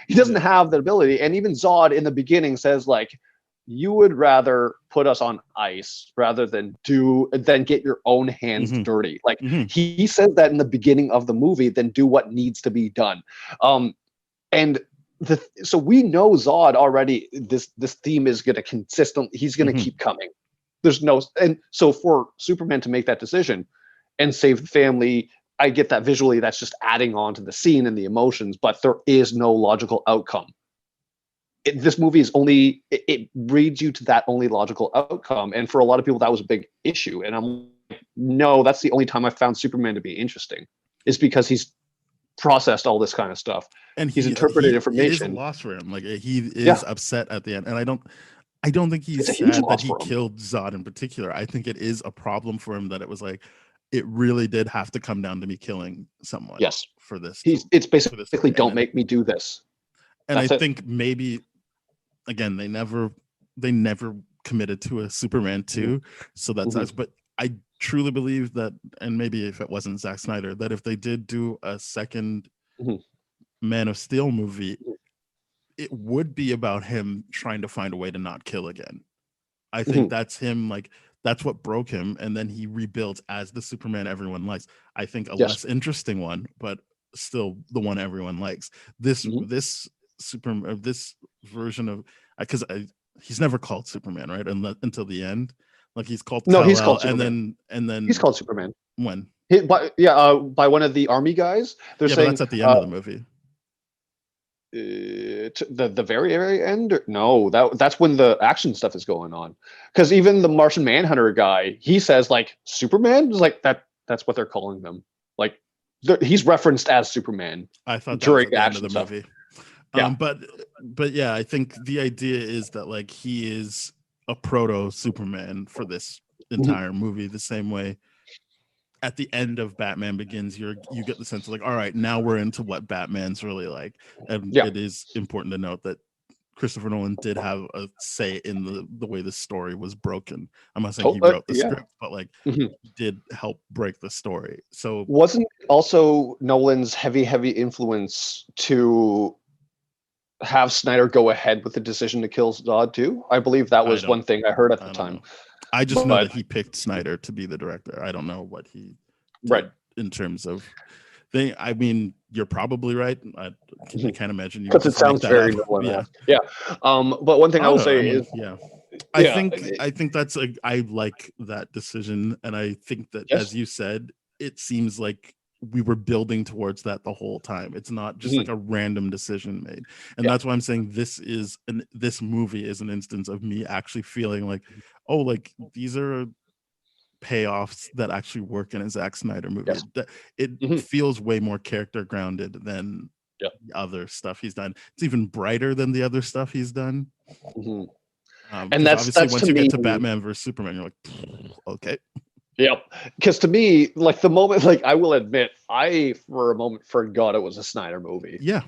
He doesn't have that ability. And even Zod in the beginning says like, you would rather put us on ice rather than get your own hands mhm, dirty. Like mhm. he says that in the beginning of the movie, then do what needs to be done. And so we know Zod already. This theme is going to he's going to Mhm. keep coming. There's no, and so for Superman to make that decision and save the family, I get that visually. That's just adding on to the scene and the emotions, but there is no logical outcome. This movie is only it reads you to that only logical outcome, and for a lot of people, that was a big issue. And I'm like, no, that's the only time I found Superman to be interesting, is because he's processed all this kind of stuff. And He's interpreted it is a information. loss for him. Like he is Yeah, upset at the end, and I don't think he's it's a huge sad that loss he for him. killed Zod in particular. I think it is a problem for him that it was like it really did have to come down to me killing someone Yes, for this it's for this basically story. don't make me do this. And I That's it. think maybe again they never committed to a Superman Mhm. 2, so that's us. Mhm. But I truly believe that, and maybe if it wasn't Zack Snyder, that if they did do a second Mhm. Man of Steel movie, it would be about him trying to find a way to not kill again. I think Mhm. that's him, like that's what broke him, and then he rebuilt as the Superman everyone likes. I think a Yes. less interesting one, but still the one everyone likes. Mhm. This Superman, this version of because he's never called Superman, right? Until the end, like he's called No, he's Kal-El, called Superman. and He's then called Superman. when? By one of the army guys. They're Yeah, but saying that's at the end of the movie. the very end. No, that's when the action stuff is going on. Because even the Martian Manhunter guy, he says like Superman is like that. That's what they're calling them. Like he's referenced as Superman I thought that was during at the the end of action the stuff. movie. Yeah. But yeah, I think the idea is that like he is a proto Superman for this entire movie, the same way at the end of Batman Begins, you get the sense of like, all right, now we're into what Batman's really like. And Yeah. it is important to note that Christopher Nolan did have a say in the way the story was broken. I'm not saying he wrote the script, but like he did help break the story. So wasn't also Nolan's heavy influence to have Snyder go ahead with the decision to kill Zod too? I believe that was one thing I heard at the time. I just know that he picked Snyder to be the director. I don't know what he did in terms of thing. I mean, you're probably right. I can't imagine you because it sounds very Nolan. Yeah. But one thing I will say is, I think that's I like that decision, and I think that as you said, it seems like we were building towards that the whole time. It's not just like a random decision made, and that's why I'm saying this movie is an instance of me actually feeling like, oh, like these are payoffs that actually work in a Zack Snyder movie. It feels way more character grounded than the other stuff he's done. It's even brighter than the other stuff he's done. And that's obviously once you get to Batman versus Superman, you're like, okay. Yep. Because to me, like the moment, like I will admit, I for a moment forgot it was a Snyder movie. Yeah.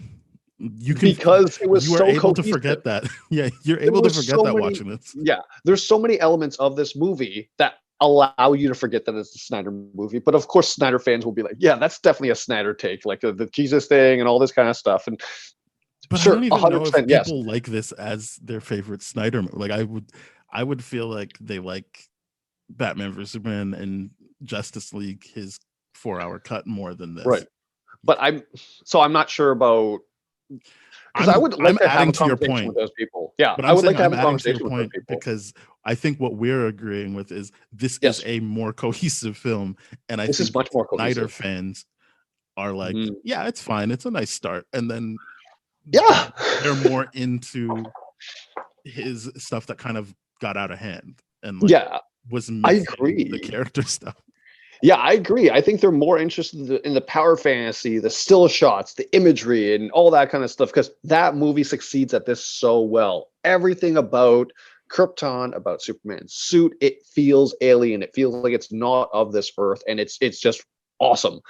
Because it was so able cohesive. to forget that. Yeah, you're able to forget that watching this. Yeah. There's so many elements of this movie that allow you to forget that it's a Snyder movie. But of course, Snyder fans will be like, yeah, that's definitely a Snyder take, like the Jesus thing and all this kind of stuff. And but sure, I don't even know if people like this as their favorite Snyder movie. Like I would feel like they like Batman vs Superman and Justice League, his 4-hour cut, more than this. Right. But I'm not sure about, because I would like to have a conversation with those people. Yeah, but I would like to have a conversation with those people, because I think what we're agreeing with is this is a more cohesive film, and I think is much more cohesive. Snyder fans are like, yeah, it's fine, it's a nice start, and then they're more into his stuff that kind of got out of hand and was missing. I agree, the character stuff. Yeah, I agree. I think they're more interested in the power fantasy, the still shots, the imagery, and all that kind of stuff, because that movie succeeds at this so well. Everything about Krypton, about Superman's suit, it feels alien. It feels like it's not of this earth, and it's just awesome.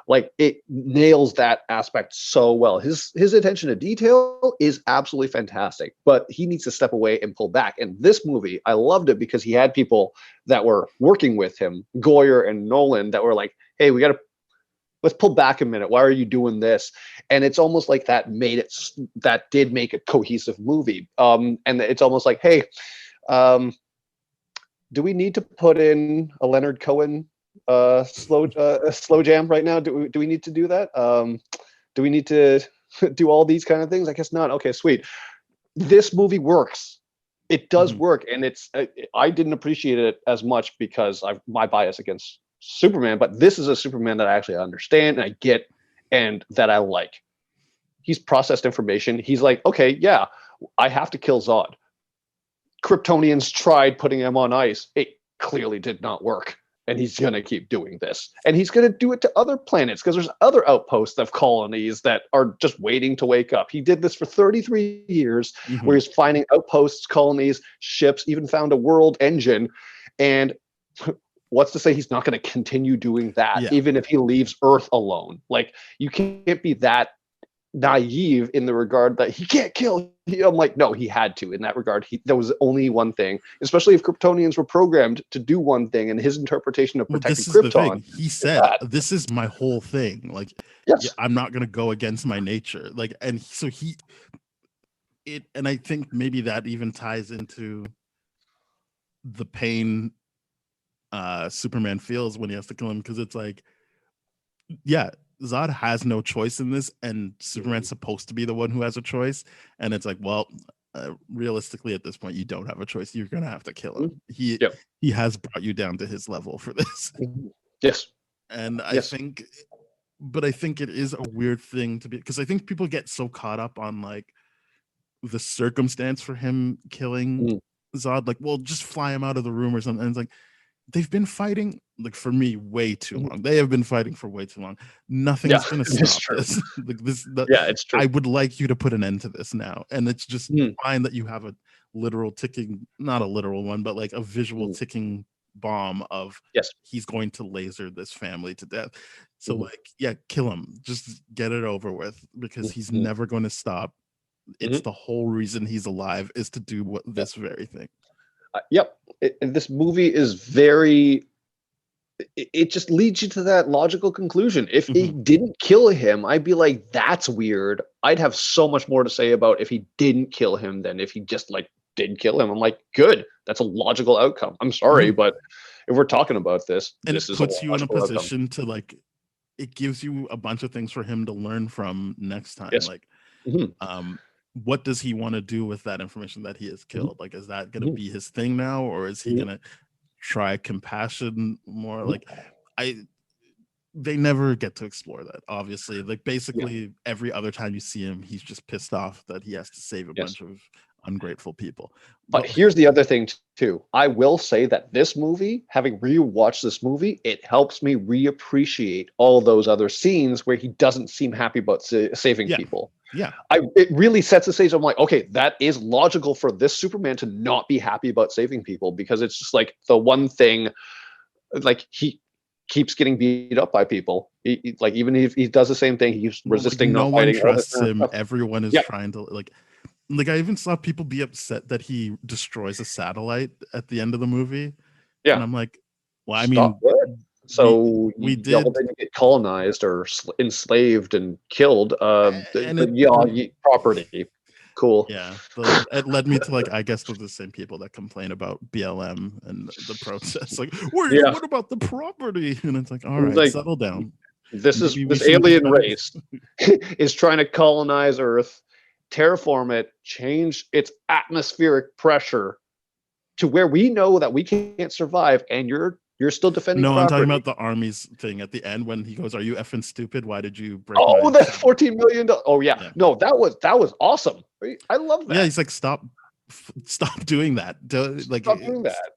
Like it nails that aspect so well. His attention to detail is absolutely fantastic, but he needs to step away and pull back. And this movie, I loved it because he had people that were working with him, Goyer and Nolan, that were like, hey, let's pull back a minute. Why are you doing this? And it's almost like that did make a cohesive movie. And it's almost like, hey, do we need to put in a Leonard Cohen slow jam right now? Do we need to do that? Do we need to do all these kind of things? I guess not. Okay, sweet. This movie works. It does work, and I didn't appreciate it as much because my bias against Superman, but this is a Superman that I actually understand and I get and that I like. He's processed information. He's like, okay, yeah, I have to kill Zod. Kryptonians tried putting him on ice. It clearly did not work. And he's going to keep doing this. And he's going to do it to other planets because there's other outposts of colonies that are just waiting to wake up. He did this for 33 years where he's finding outposts, colonies, ships, even found a world engine. And what's to say he's not going to continue doing that even if he leaves Earth alone? Like, you can't be that naive in the regard that he can't kill. I'm like, no, he had to in that regard. There was only one thing, especially if Kryptonians were programmed to do one thing, and his interpretation of protecting Krypton. He said, this is my whole thing. Like, I'm not going to go against my nature. Like, and so and I think maybe that even ties into the pain Superman feels when he has to kill him, because it's like, Zod has no choice in this, and Superman's supposed to be the one who has a choice. And it's like, well, realistically, at this point, you don't have a choice. You're gonna have to kill him. He has brought you down to his level for this. Yes, and I think it is a weird thing to be, because I think people get so caught up on like the circumstance for him killing Zod, like, well, just fly him out of the room or something. And it's like, they've been fighting, like, for me, way too long. They have been fighting for way too long. Nothing's Yeah, gonna it's stop true. this. Like this, Yeah, it's true. I would like you to put an end to this now. And it's just Mm. fine that you have a literal ticking, not a literal one, but like a visual ticking bomb of Yes. he's going to laser this family to death. So Mhm. like, yeah, kill him. Just get it over with because he's Mhm. never going to stop. It's the whole reason he's alive is to do what this very thing. Yep. And this movie is very. It just leads you to that logical conclusion. If he didn't kill him, I'd be like, that's weird. I'd have so much more to say about if he didn't kill him than if he just like didn't kill him. I'm like, good. That's a logical outcome. I'm sorry, but if we're talking about this, and this it is puts a you in a logical position outcome. to like, it gives you a bunch of things for him to learn from next time. Yes. Like, what does he want to do with that information that he has killed? Like, is that going to be his thing now, or is he going to try compassion more? Like, they never get to explore that, obviously. Like, basically every other time you see him, he's just pissed off that he has to save a bunch of ungrateful people. But here's the other thing too. I will say that this movie, having rewatched this movie, it helps me reappreciate all those other scenes where he doesn't seem happy about saving people. Yeah. It really sets the stage. I'm like, okay, that is logical for this Superman to not be happy about saving people, because it's just like the one thing, like he keeps getting beat up by people. Like, even if he does the same thing, he's resisting, no not one fighting. trusts him. Everyone is trying to like I even saw people be upset that he destroys a satellite at the end of the movie. Yeah. And I'm like, well, I Stop mean, it. So we y'all did didn't get colonized or enslaved and killed. and But property. Cool. Yeah, it led me to like, I guess, the same people that complain about BLM and the protests. Like, what about the property? And it's like, all right, like, settle down. This alien race is trying to colonize Earth, terraform it, change its atmospheric pressure to where we know that we can't survive, and you're still defending property. I'm talking about the army's thing at the end when he goes, "Are you effing stupid? Why did you break?" Oh, that $14 million. Oh yeah. No, that was awesome. I love that. Yeah, he's like, stop doing that. Like, stop doing that.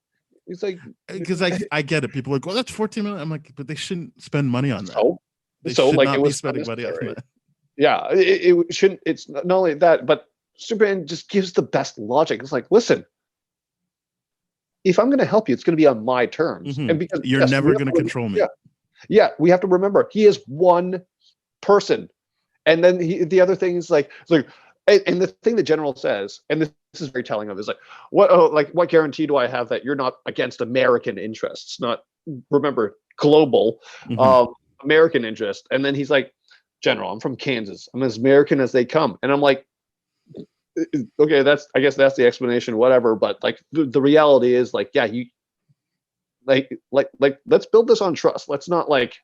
He's like, because I get it. People are like, well, that's 14 million. I'm like, but they shouldn't spend money on that. They should like, not be spending money on that. Yeah, it shouldn't. It's not only that, but Superman just gives the best logic. It's like, listen, if I'm going to help you, it's going to be on my terms, and because you're never going to control me. Yeah, we have to remember he is one person, and then the other thing is like, and the thing the general says, and this is very telling of, is like, what guarantee do I have that you're not against American interests, not, remember, global, American interest? And then he's like, General, I'm from Kansas. I'm as American as they come. And I'm like, okay, I guess that's the explanation, whatever. But like the reality is, like, yeah, you like let's build this on trust. Let's not like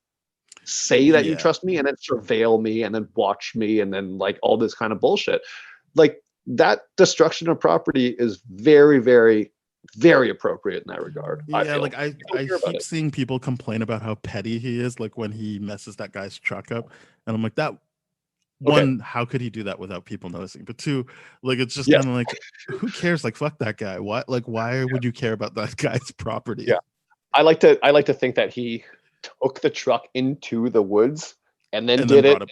say that you trust me and then surveil me and then watch me and then like all this kind of bullshit. Like, that destruction of property is very, very, very appropriate in that regard. Yeah, like I keep seeing people complain about how petty he is, like when he messes that guy's truck up, and I'm like, that one, how could he do that without people noticing? But two, like, it's just kind of like, who cares? Like, fuck that guy. What? Like, why would you care about that guy's property? Yeah, I like to think that he took the truck into the woods and then did it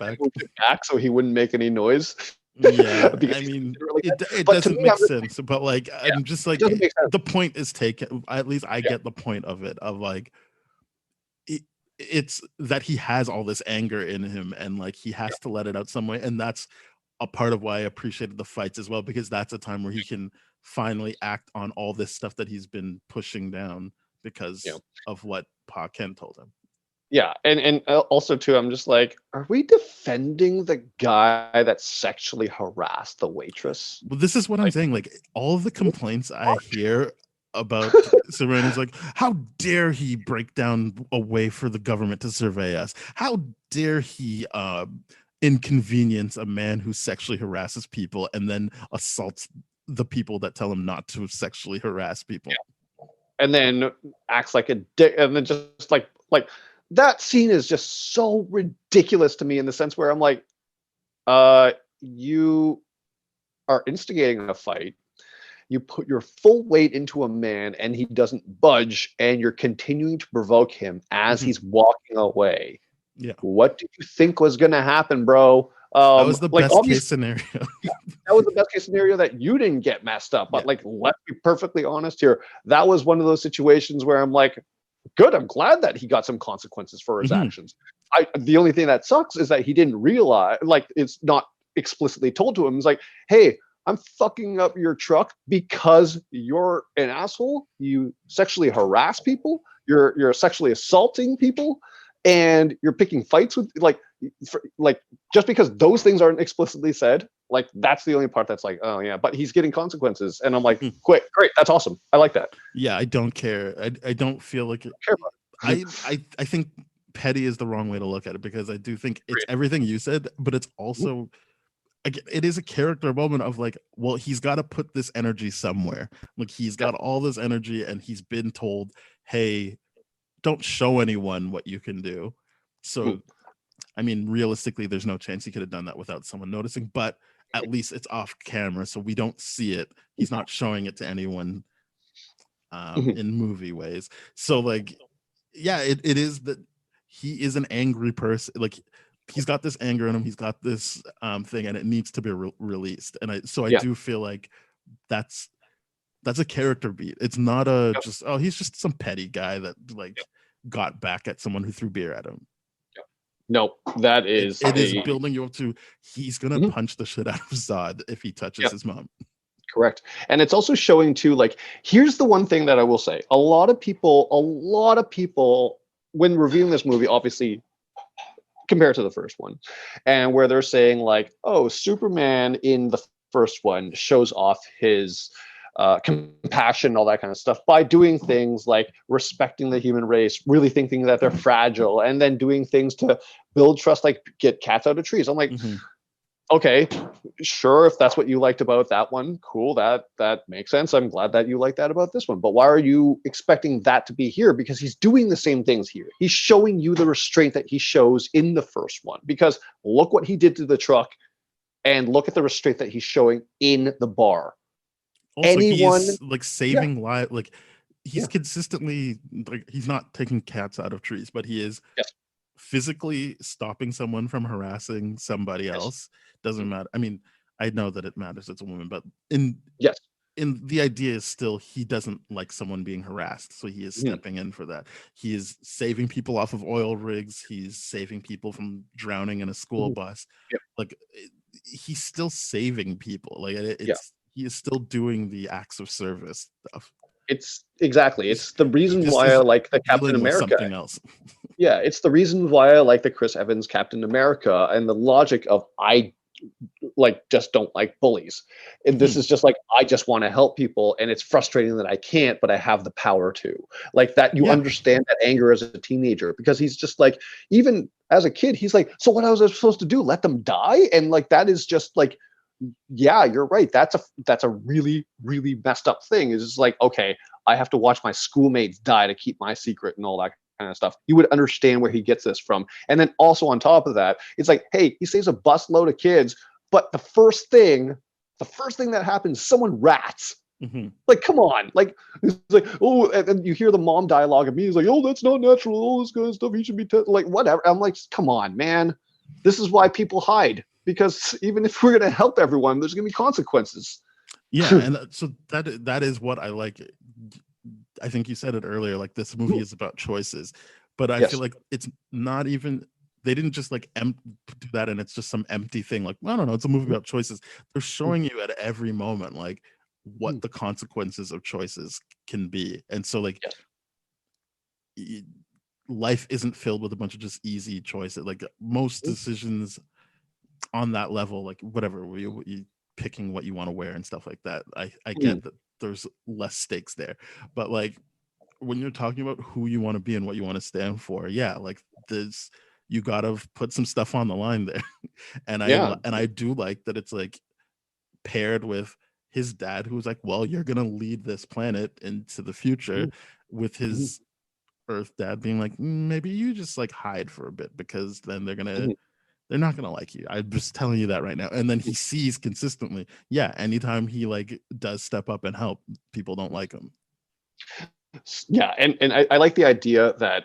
back so he wouldn't make any noise. Yeah, I mean, it doesn't make sense, but like, I'm just like, the point is taken. At least I get the point of it, of like, it's that he has all this anger in him and like he has to let it out some way, and that's a part of why I appreciated the fights as well, because that's a time where he can finally act on all this stuff that he's been pushing down because of what Pa Kent told him. Yeah, and also too, I'm just like, are we defending the guy that sexually harassed the waitress? Well, this is what I'm saying. Like, all of the complaints I hear about Superman is like, how dare he break down a way for the government to survey us? How dare he inconvenience a man who sexually harasses people and then assaults the people that tell him not to sexually harass people? Yeah. And then acts like a dick, and then just like that scene is just so ridiculous to me, in the sense where I'm like, you are instigating a fight. you put your full weight into a man and he doesn't budge, and you're continuing to provoke him as he's walking away. Yeah. What do you think was going to happen, bro? That was the like best obviously case scenario. that was the best case scenario, that you didn't get messed up. But Yeah. like, let's be perfectly honest here. That was one of those situations where I'm like, good, I'm glad that he got some consequences for his actions. The only thing that sucks is that he didn't realize, like, it's not explicitly told to him. It's like, hey, I'm fucking up your truck because you're an asshole. You sexually harass people. You're sexually assaulting people, and you're picking fights with like just because those things aren't explicitly said. Like, that's the only part that's like, oh yeah, but he's getting consequences, and I'm like, great, that's awesome. I like that. Yeah, I don't care. I don't feel like it. Care about it. I think petty is the wrong way to look at it, because I do think it's everything you said, but it's also it is a character moment of like, well, he's got to put this energy somewhere. Like, he's got all this energy, and he's been told, hey, don't show anyone what you can do. So, I mean, realistically, there's no chance he could have done that without someone noticing, but at least it's off camera, so we don't see it. He's not showing it to anyone in movie ways. So, like, yeah, it is that he is an angry person. Like, he's got this anger in him. He's got this thing, and it needs to be released. And I do feel like that's a character beat. It's not just, oh, he's just some petty guy that like got back at someone who threw beer at him. No, that is it is building you up to, he's gonna punch the shit out of Zod if he touches his mom. Correct. And it's also showing too, like, here's the one thing that I will say. A lot of people when reviewing this movie, obviously compared to the first one, and where they're saying like, oh, Superman in the first one shows off his compassion, all that kind of stuff, by doing things like respecting the human race, really thinking that they're fragile, and then doing things to build trust, like get cats out of trees. I'm like, okay, sure, if that's what you liked about that one, cool, that makes sense. I'm glad that you like that about this one. But why are you expecting that to be here? Because he's doing the same things here. He's showing you the restraint that he shows in the first one. Because look what he did to the truck, and look at the restraint that he's showing in the bar. Also, he's like saving lives. Like, he's consistently, like, he's not taking cats out of trees, but he is physically stopping someone from harassing somebody else. Doesn't matter. I mean, I know that it matters, it's a woman, but in the idea is still, he doesn't like someone being harassed, so he is stepping in for that. He is saving people off of oil rigs. He's saving people from drowning in a school bus. Like, he's still saving people. Like, he is still doing the acts of service stuff. It's the reason why I like the Captain America. Something else. Yeah, it's the reason why I like the Chris Evans Captain America, and the logic of, I just don't like bullies. And this is just like, I just want to help people, and it's frustrating that I can't, but I have the power to. Like, that you understand that anger as a teenager, because he's just like, even as a kid, he's like, so what was I supposed to do? Let them die? And like, that is just like, yeah, you're right. That's a really, really messed up thing. It's just like, okay, I have to watch my schoolmates die to keep my secret and all that kind of stuff. You would understand where he gets this from. And then also on top of that, it's like, hey, he saves a busload of kids, but the first thing that happens, someone rats. Like, come on. Like, it's like, oh, and you hear the mom dialogue of me. He's like, oh, that's not natural. All this kind of stuff. He should be like, whatever. I'm like, come on, man. This is why people hide. Because even if we're going to help everyone, there's going to be consequences. Yeah, and so that is what I like. I think you said it earlier, like, this movie is about choices, but I feel like it's not even, they didn't just like do that and it's just some empty thing. Like, I don't know, it's a movie about choices. They're showing you at every moment like what the consequences of choices can be. And so like life isn't filled with a bunch of just easy choices. Like, most decisions on that level, like, whatever, you picking what you want to wear and stuff like that, I get that there's less stakes there, but like, when you're talking about who you want to be and what you want to stand for, like, there's, you gotta put some stuff on the line there. And I do like that it's like paired with his dad, who's like, well, you're gonna lead this planet into the future, with his Earth dad being like, maybe you just like hide for a bit, because then they're gonna they're not gonna like you. I'm just telling you that right now. And then he sees consistently, yeah, anytime he like does step up and help, people don't like him. Yeah, and I like the idea that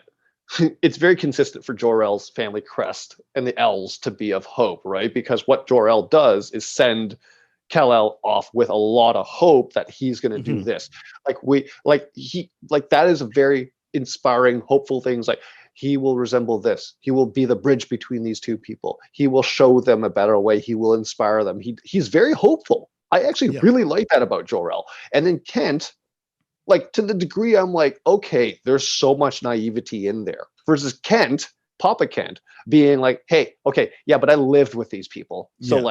it's very consistent for Jor-El's family crest and the L's to be of hope, right? Because what Jor-El does is send Kal-El off with a lot of hope that he's going to do this. Like that is a very inspiring, hopeful things. Like he will resemble this. He will be the bridge between these two people. He will show them a better way. He will inspire them. He's very hopeful. I actually really like that about Jor-El. And then Kent, like to the degree I'm like, okay, there's so much naivety in there versus Kent, Papa Kent, being like, hey, okay, yeah, but I lived with these people. So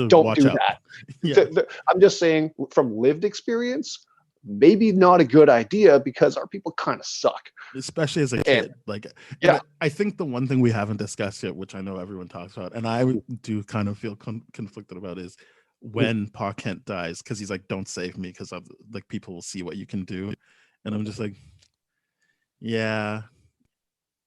don't do that. I'm just saying from lived experience, maybe not a good idea because our people kind of suck. Especially as a kid. I think the one thing we haven't discussed yet, which I know everyone talks about, and I do kind of feel conflicted about, is when Pa Kent dies, because he's like, don't save me because like people will see what you can do. And I'm just like, yeah,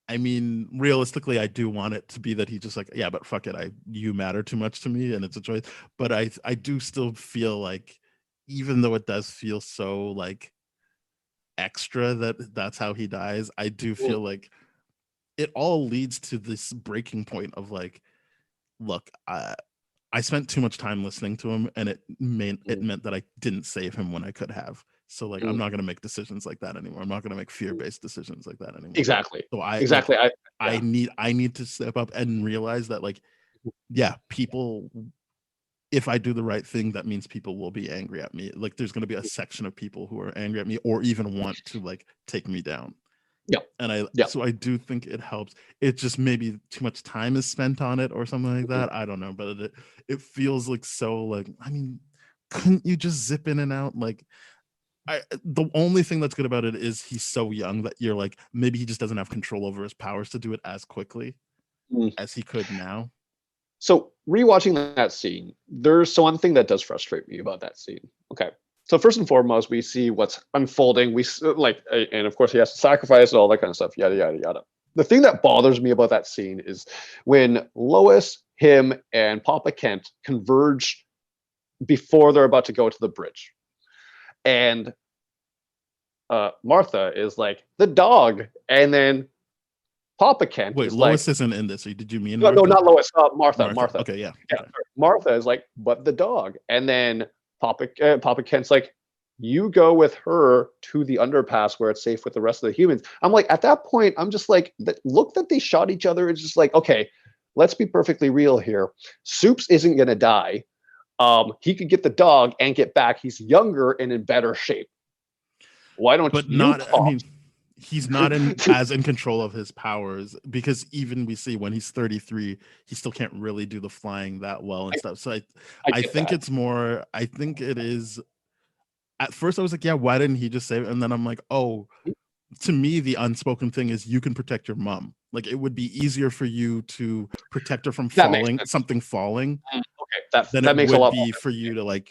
I mean, realistically, I do want it to be that he just like, yeah, but fuck it, you matter too much to me and it's a choice. But I do still feel like, even though it does feel so like extra that's how he dies, I do feel like it all leads to this breaking point of like, look, I spent too much time listening to him, and it meant that I didn't save him when I could have. So like, I'm not going to make decisions like that anymore. I'm not going to make fear-based decisions like that anymore. Exactly. So I need to step up and realize that like, yeah, people, if I do the right thing, that means people will be angry at me. Like there's going to be a section of people who are angry at me or even want to like take me down. Yeah. And so I do think it helps. It just maybe too much time is spent on it or something like that. I don't know, but it feels like so like, I mean, couldn't you just zip in and out? Like the only thing that's good about it is he's so young that you're like, maybe he just doesn't have control over his powers to do it as quickly as he could now. So rewatching that scene, there's one thing that does frustrate me about that scene. Okay. So first and foremost, we see what's unfolding. We like, and of course he has to sacrifice and all that kind of stuff. Yada yada yada. The thing that bothers me about that scene is when Lois, him, and Papa Kent converge before they're about to go to the bridge, and Martha is like the dog, and then Papa Kent. Wait, Lois isn't in this. Did you mean? No, not Lois. Martha. Okay, yeah. Martha is like, but the dog, and then Papa Kent's like, you go with her to the underpass where it's safe with the rest of the humans. I'm like, at that point, I'm just like, look that they shot each other. It's just like, okay, let's be perfectly real here. Soups isn't gonna die. He could get the dog and get back. He's younger and in better shape. Why don't but you? Not. I mean, he's not as in control of his powers, because even we see when he's 33, he still can't really do the flying that well and stuff. So I think it's more. I think it is. At first, I was like, yeah, why didn't he just save it? And then I'm like, oh, to me, the unspoken thing is you can protect your mom. Like it would be easier for you to protect her from something falling. Okay, than that it makes would a lot be for you to like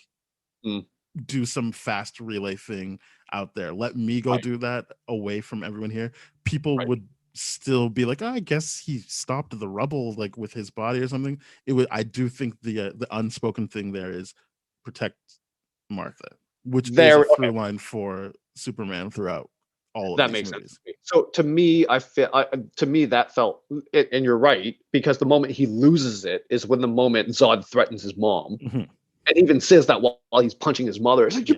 do some fast relay thing out there. Let me go do that away from everyone here. People would still be like, oh, I guess he stopped the rubble like with his body or something. I do think the unspoken thing there is protect Martha, which is a through line for Superman throughout all of that these makes movies. sense. So to me, that felt, and you're right, because the moment he loses it is when the moment Zod threatens his mom. And even says that while he's punching his mother. It's like,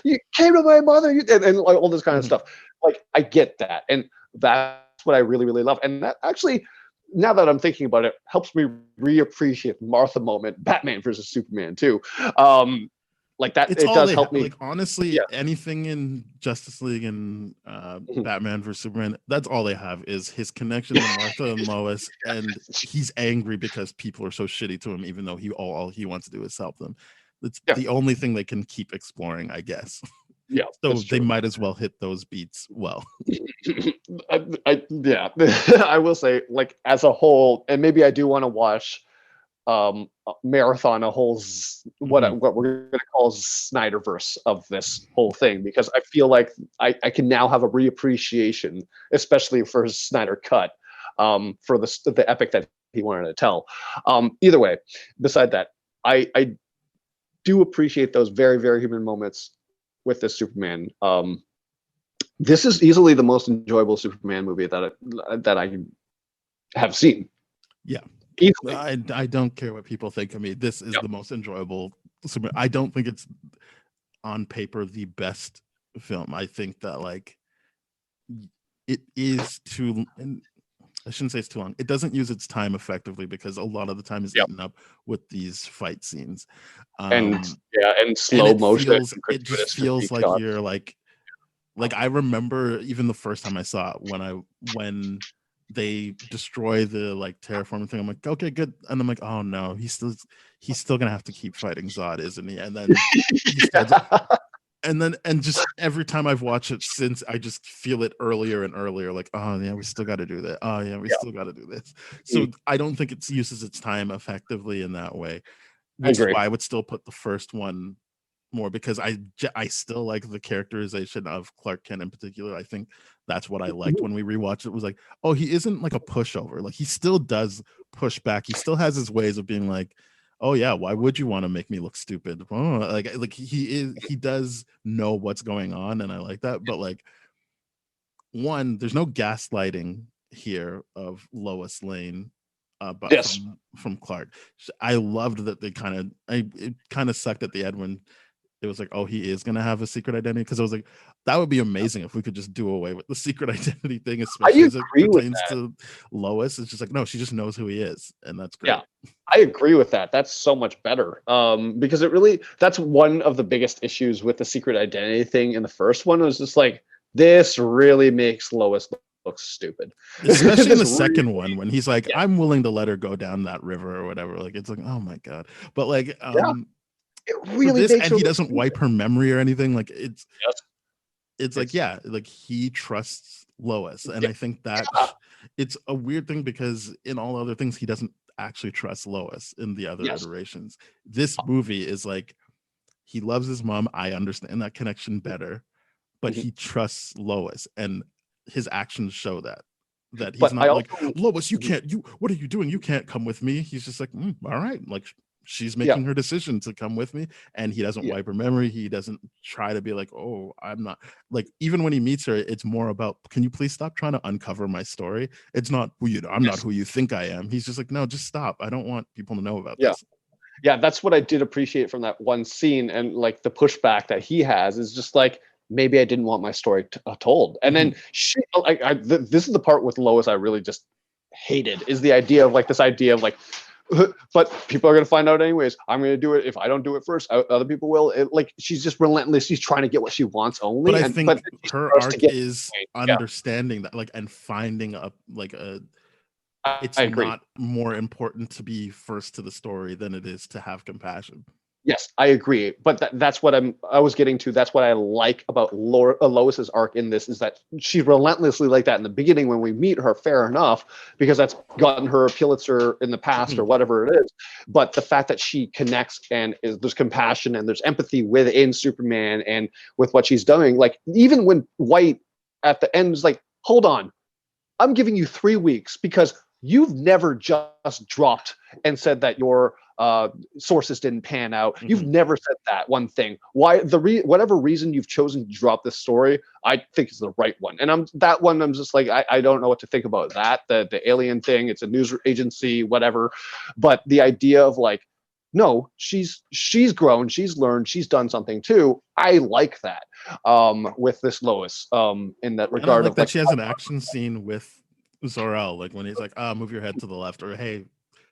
you came to my mother, and like all this kind of stuff. Like, I get that. And that's what I really, really love. And that actually, now that I'm thinking about it, helps me reappreciate Martha moment, Batman versus Superman too. Like that, it does help me. Like honestly, anything in Justice League and Batman versus Superman, that's all they have is his connection to Martha and Lois, and he's angry because people are so shitty to him, even though all he wants to do is help them. It's the only thing they can keep exploring, I guess. Yeah. So they might as well hit those beats well. I will say, like as a whole, and maybe I do want to watch marathon a whole what we're going to call Snyderverse of this whole thing, because I feel like I can now have a reappreciation, especially for his Snyder cut, for the epic that he wanted to tell. Either way, beside that, I do appreciate those very, very human moments with this Superman. This is easily the most enjoyable Superman movie that I have seen. Yeah. Easily. I don't care what people think of me. This is the most enjoyable. I don't think it's on paper the best film. I think that like it is too, and I shouldn't say it's too long. It doesn't use its time effectively because a lot of the time is eaten up with these fight scenes. And slow motion. It just feels like you're like I remember even the first time I saw it when they destroy the like terraforming thing. I'm like, okay, good. And I'm like, oh no, he's still gonna have to keep fighting Zod, isn't he? And then he starts, and just every time I've watched it since, I just feel it earlier and earlier. Like, oh yeah, we still got to do that. Oh yeah, we still got to do this. So I don't think it uses its time effectively in that way, which is why I would still put the first one more, because I still like the characterization of Clark Kent in particular. I think that's what I liked when we rewatched it. Was like, oh, he isn't like a pushover. Like he still does push back. He still has his ways of being like, oh yeah, why would you want to make me look stupid? Oh, like he does know what's going on, and I like that. But like, one, there's no gaslighting here of Lois Lane, but from Clark. I loved that they it kind of sucked at the end when it was like, oh, he is gonna have a secret identity, because I was like, that would be amazing if we could just do away with the secret identity thing, especially as it pertains to Lois. It's just like, no, she just knows who he is, and that's great. Yeah, I agree with that. That's so much better, because that's one of the biggest issues with the secret identity thing in the first one. Was just like, this really makes Lois look stupid, especially in the second one when he's like, I'm willing to let her go down that river or whatever. Like, it's like, oh my god. But like, it really this, and he doesn't wipe her memory or anything. Like it's like, yeah, like he trusts Lois, and I think that it's a weird thing because in all other things he doesn't actually trust Lois in the other iterations. This movie is like, he loves his mom. I understand that connection better, but he trusts Lois, and his actions show that he's not like, Lois, what are you doing? You can't come with me. He's just like, all right, like she's making her decision to come with me, and he doesn't wipe her memory. He doesn't try to be like, oh, I'm not, like, even when he meets her, it's more about, can you please stop trying to uncover my story? It's not, I'm not who you think I am. He's just like, no, just stop. I don't want people to know about this. Yeah, that's what I did appreciate from that one scene, and like the pushback that he has is just like, maybe I didn't want my story told. And then this is the part with Lois I really just hated, is the idea of like, this idea of like, but people are going to find out anyways. I'm going to do it. If I don't do it first, other people will. Like, she's just relentless. She's trying to get what she wants only. But I think her arc is understanding that, like, and finding a like a. It's not more important to be first to the story than it is to have compassion. Yes, I agree. But that's what I was getting to. That's what I like about Lois's arc in this, is that she's relentlessly like that in the beginning when we meet her, fair enough, because that's gotten her a Pulitzer in the past or whatever it is. But the fact that she connects and there's compassion and there's empathy within Superman and with what she's doing, like even when White at the end is like, hold on, I'm giving you 3 weeks because you've never just dropped and said that your sources didn't pan out. You've never said that one thing. Why whatever reason you've chosen to drop this story, I think is the right one. And I'm just like, I don't know what to think about that. The alien thing, it's a news agency, whatever. But the idea of like, no, she's grown, she's learned, she's done something too. I like that with this Lois in that regard. And I like that she has an action scene with Zor-El, like when he's like, move your head to the left, or hey,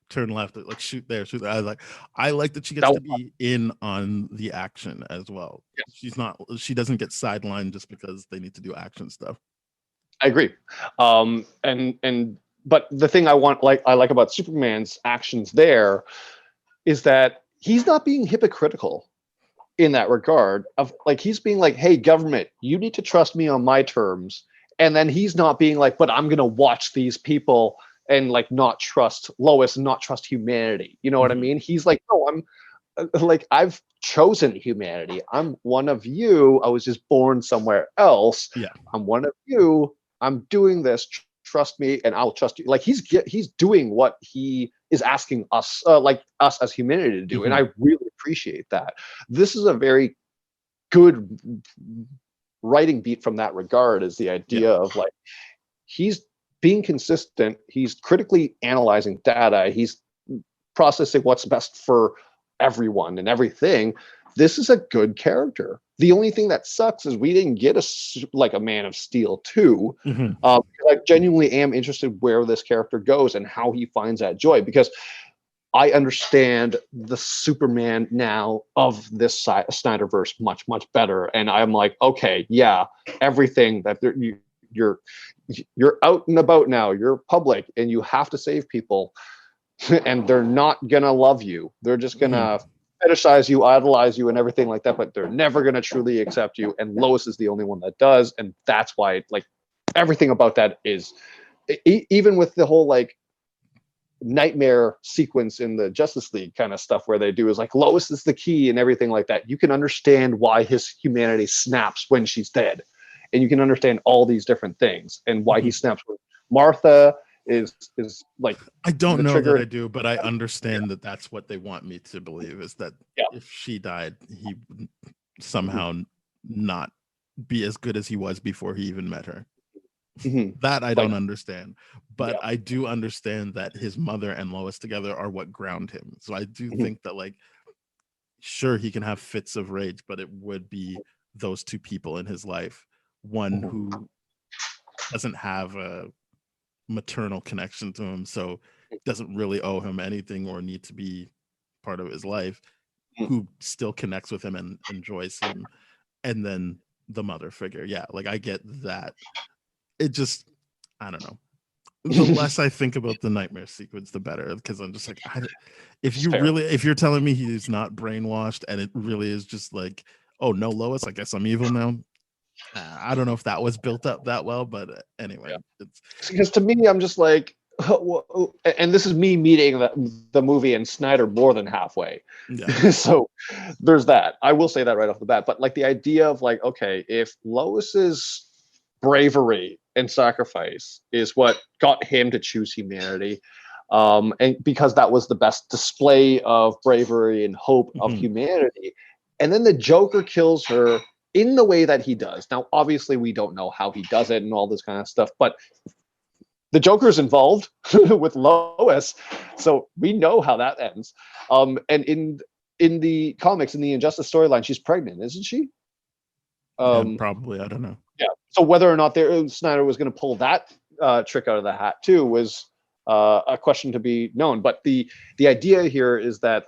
turn left, like shoot there, shoot there. I like that she gets to be in on the action as well. She doesn't get sidelined just because they need to do action stuff. I agree. But the thing I like about Superman's actions there is that he's not being hypocritical in that regard of like, he's being like, hey, government, you need to trust me on my terms. And then he's not being like, but I'm going to watch these people and like not trust Lois and not trust humanity. You know what I mean? He's like, no, I'm like, I've chosen humanity. I'm one of you. I was just born somewhere else. Yeah. I'm one of you. I'm doing this. trust me and I'll trust you. Like he's doing what he is asking us, like us as humanity to do. And I really appreciate that. This is a very good writing beat from that regard, is the idea of like, he's being consistent. He's critically analyzing data. He's processing what's best for everyone and everything. This is a good character. The only thing that sucks is we didn't get a Man of Steel 2. I genuinely am interested where this character goes and how he finds that joy, because I understand the Superman now of this Snyderverse much, much better. And I'm like, okay, yeah, everything that you're out and about now, you're public and you have to save people and they're not gonna love you. They're just gonna fetishize you, idolize you and everything like that, but they're never gonna truly accept you. And Lois is the only one that does. And that's why, like, everything about that is, even with the whole like nightmare sequence in the Justice League kind of stuff where they do is like Lois is the key and everything like that. You can understand why his humanity snaps when she's dead. And you can understand all these different things and why he snaps when Martha is like, I don't know that I do, but I understand that that's what they want me to believe, is that if she died, he would somehow not be as good as he was before he even met her. That I don't understand, but I do understand that his mother and Lois together are what ground him. So I do think that, like, sure, he can have fits of rage, but it would be those two people in his life. One who doesn't have a maternal connection to him, so doesn't really owe him anything or need to be part of his life, who still connects with him and enjoys him. And then the mother figure. Yeah, like, I get that. It just, I don't know. The less I think about the nightmare sequence, the better, because I'm just like, if you're telling me he's not brainwashed and it really is just like, oh no, Lois, I guess I'm evil now. I don't know if that was built up that well, but anyway, because to me, I'm just like, and this is me meeting the movie and Snyder more than halfway. So there's that. I will say that right off the bat. But like, the idea of like, okay, if Lois's bravery and sacrifice is what got him to choose humanity, and because that was the best display of bravery and hope of humanity, and then the Joker kills her in the way that he does. Now, obviously, we don't know how he does it and all this kind of stuff, but the Joker's involved with Lois, so we know how that ends. And in the comics, in the Injustice storyline, she's pregnant, isn't she? Probably. I don't know. Yeah. So whether or not Snyder was going to pull that trick out of the hat too was a question to be known. But the idea here is that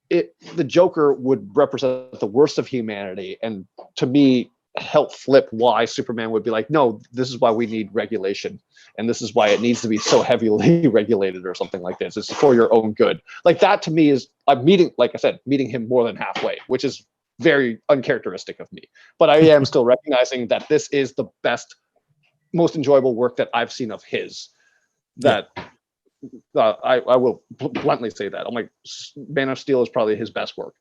the Joker would represent the worst of humanity, and to me, help flip why Superman would be like, no, this is why we need regulation, and this is why it needs to be so heavily regulated or something like this. It's for your own good. Like, that to me is, I'm meeting him more than halfway, which is very uncharacteristic of me. But I am still recognizing that this is the best, most enjoyable work that I've seen of his. That I will bluntly say that. I'm like, Man of Steel is probably his best work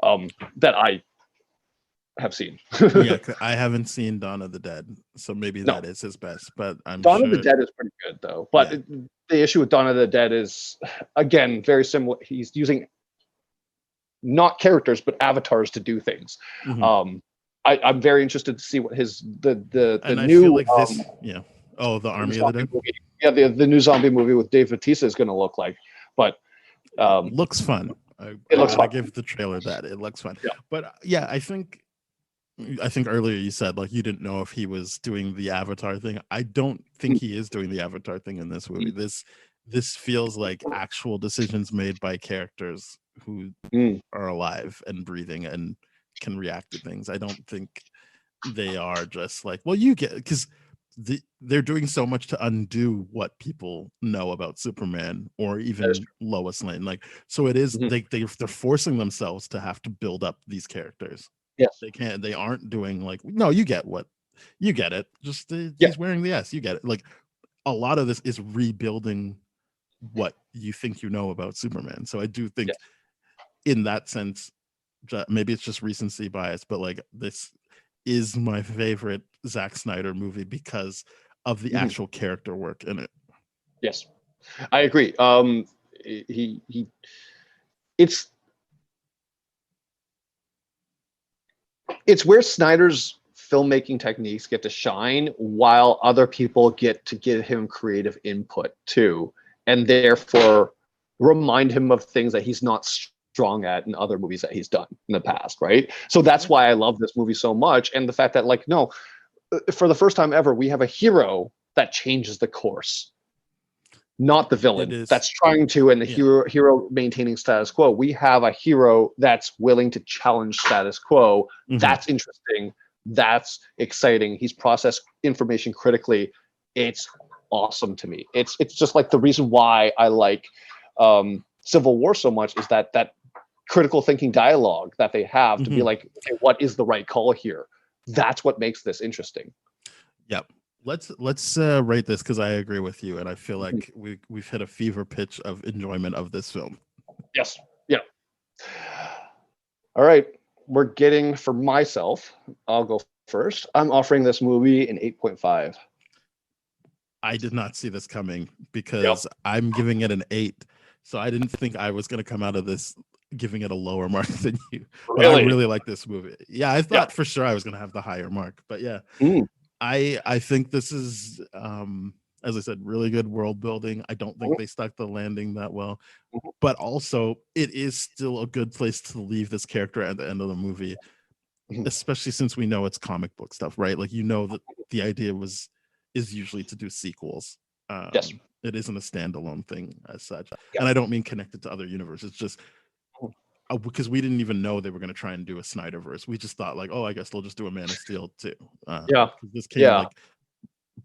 that I have seen. I haven't seen Dawn of the Dead, so maybe that is his best. But Dawn of the Dead is pretty good though. But the issue with Dawn of the Dead is, again, very similar. He's using not characters but avatars to do things. I'm very interested to see what the and new I feel like this the Army of the Dead movie. The new zombie movie with Dave Bautista is going to look like. But looks fun. It looks fun. I give the trailer that it looks fun. But I think earlier you said, like, you didn't know if he was doing the Avatar thing. I don't think he is doing the Avatar thing in this movie. This feels like actual decisions made by characters who are alive and breathing and can react to things. I don't think they are just like, well, you get, because they're doing so much to undo what people know about Superman or even Lois Lane. Like, so it is they're forcing themselves to have to build up these characters. Yes, they aren't doing like, no, you get it. Just he's wearing the S. You get it. Like, a lot of this is rebuilding what you think you know about Superman. So I do think in that sense, maybe it's just recency bias, but like, this is my favorite Zack Snyder movie because of the actual character work in it. Yes, I agree. It's where Snyder's filmmaking techniques get to shine, while other people get to give him creative input too, and therefore remind him of things that he's not strong at in other movies that he's done in the past, right? So that's why I love this movie so much, and the fact that, like, no, for the first time ever, we have a hero that changes the course, not the villain that's trying to, and the hero maintaining status quo. We have a hero that's willing to challenge status quo. That's interesting. That's exciting. He's processed information critically. It's awesome to me. It's just like the reason why I like Civil War so much is that critical thinking dialogue that they have to be like, okay, what is the right call here? That's what makes this interesting. Yep. Let's rate this, because I agree with you, and I feel like we've hit a fever pitch of enjoyment of this film. Yes. Yeah. All right. We're getting, for myself, I'll go first. I'm offering this movie an 8.5. I did not see this coming, because I'm giving it an 8. So I didn't think I was going to come out of this giving it a lower mark than you. But I really like this movie. Yeah, I thought for sure I was going to have the higher mark, but yeah. I think this is, as I said, really good world building. I don't think they stuck the landing that well, but also it is still a good place to leave this character at the end of the movie, especially since we know it's comic book stuff, right? Like, you know, that the idea is usually to do sequels. Yes. It isn't a standalone thing as such. And I don't mean connected to other universes. It's just because we didn't even know they were going to try and do a Snyderverse. We just thought, like, oh, I guess they'll just do a Man of Steel too. This came like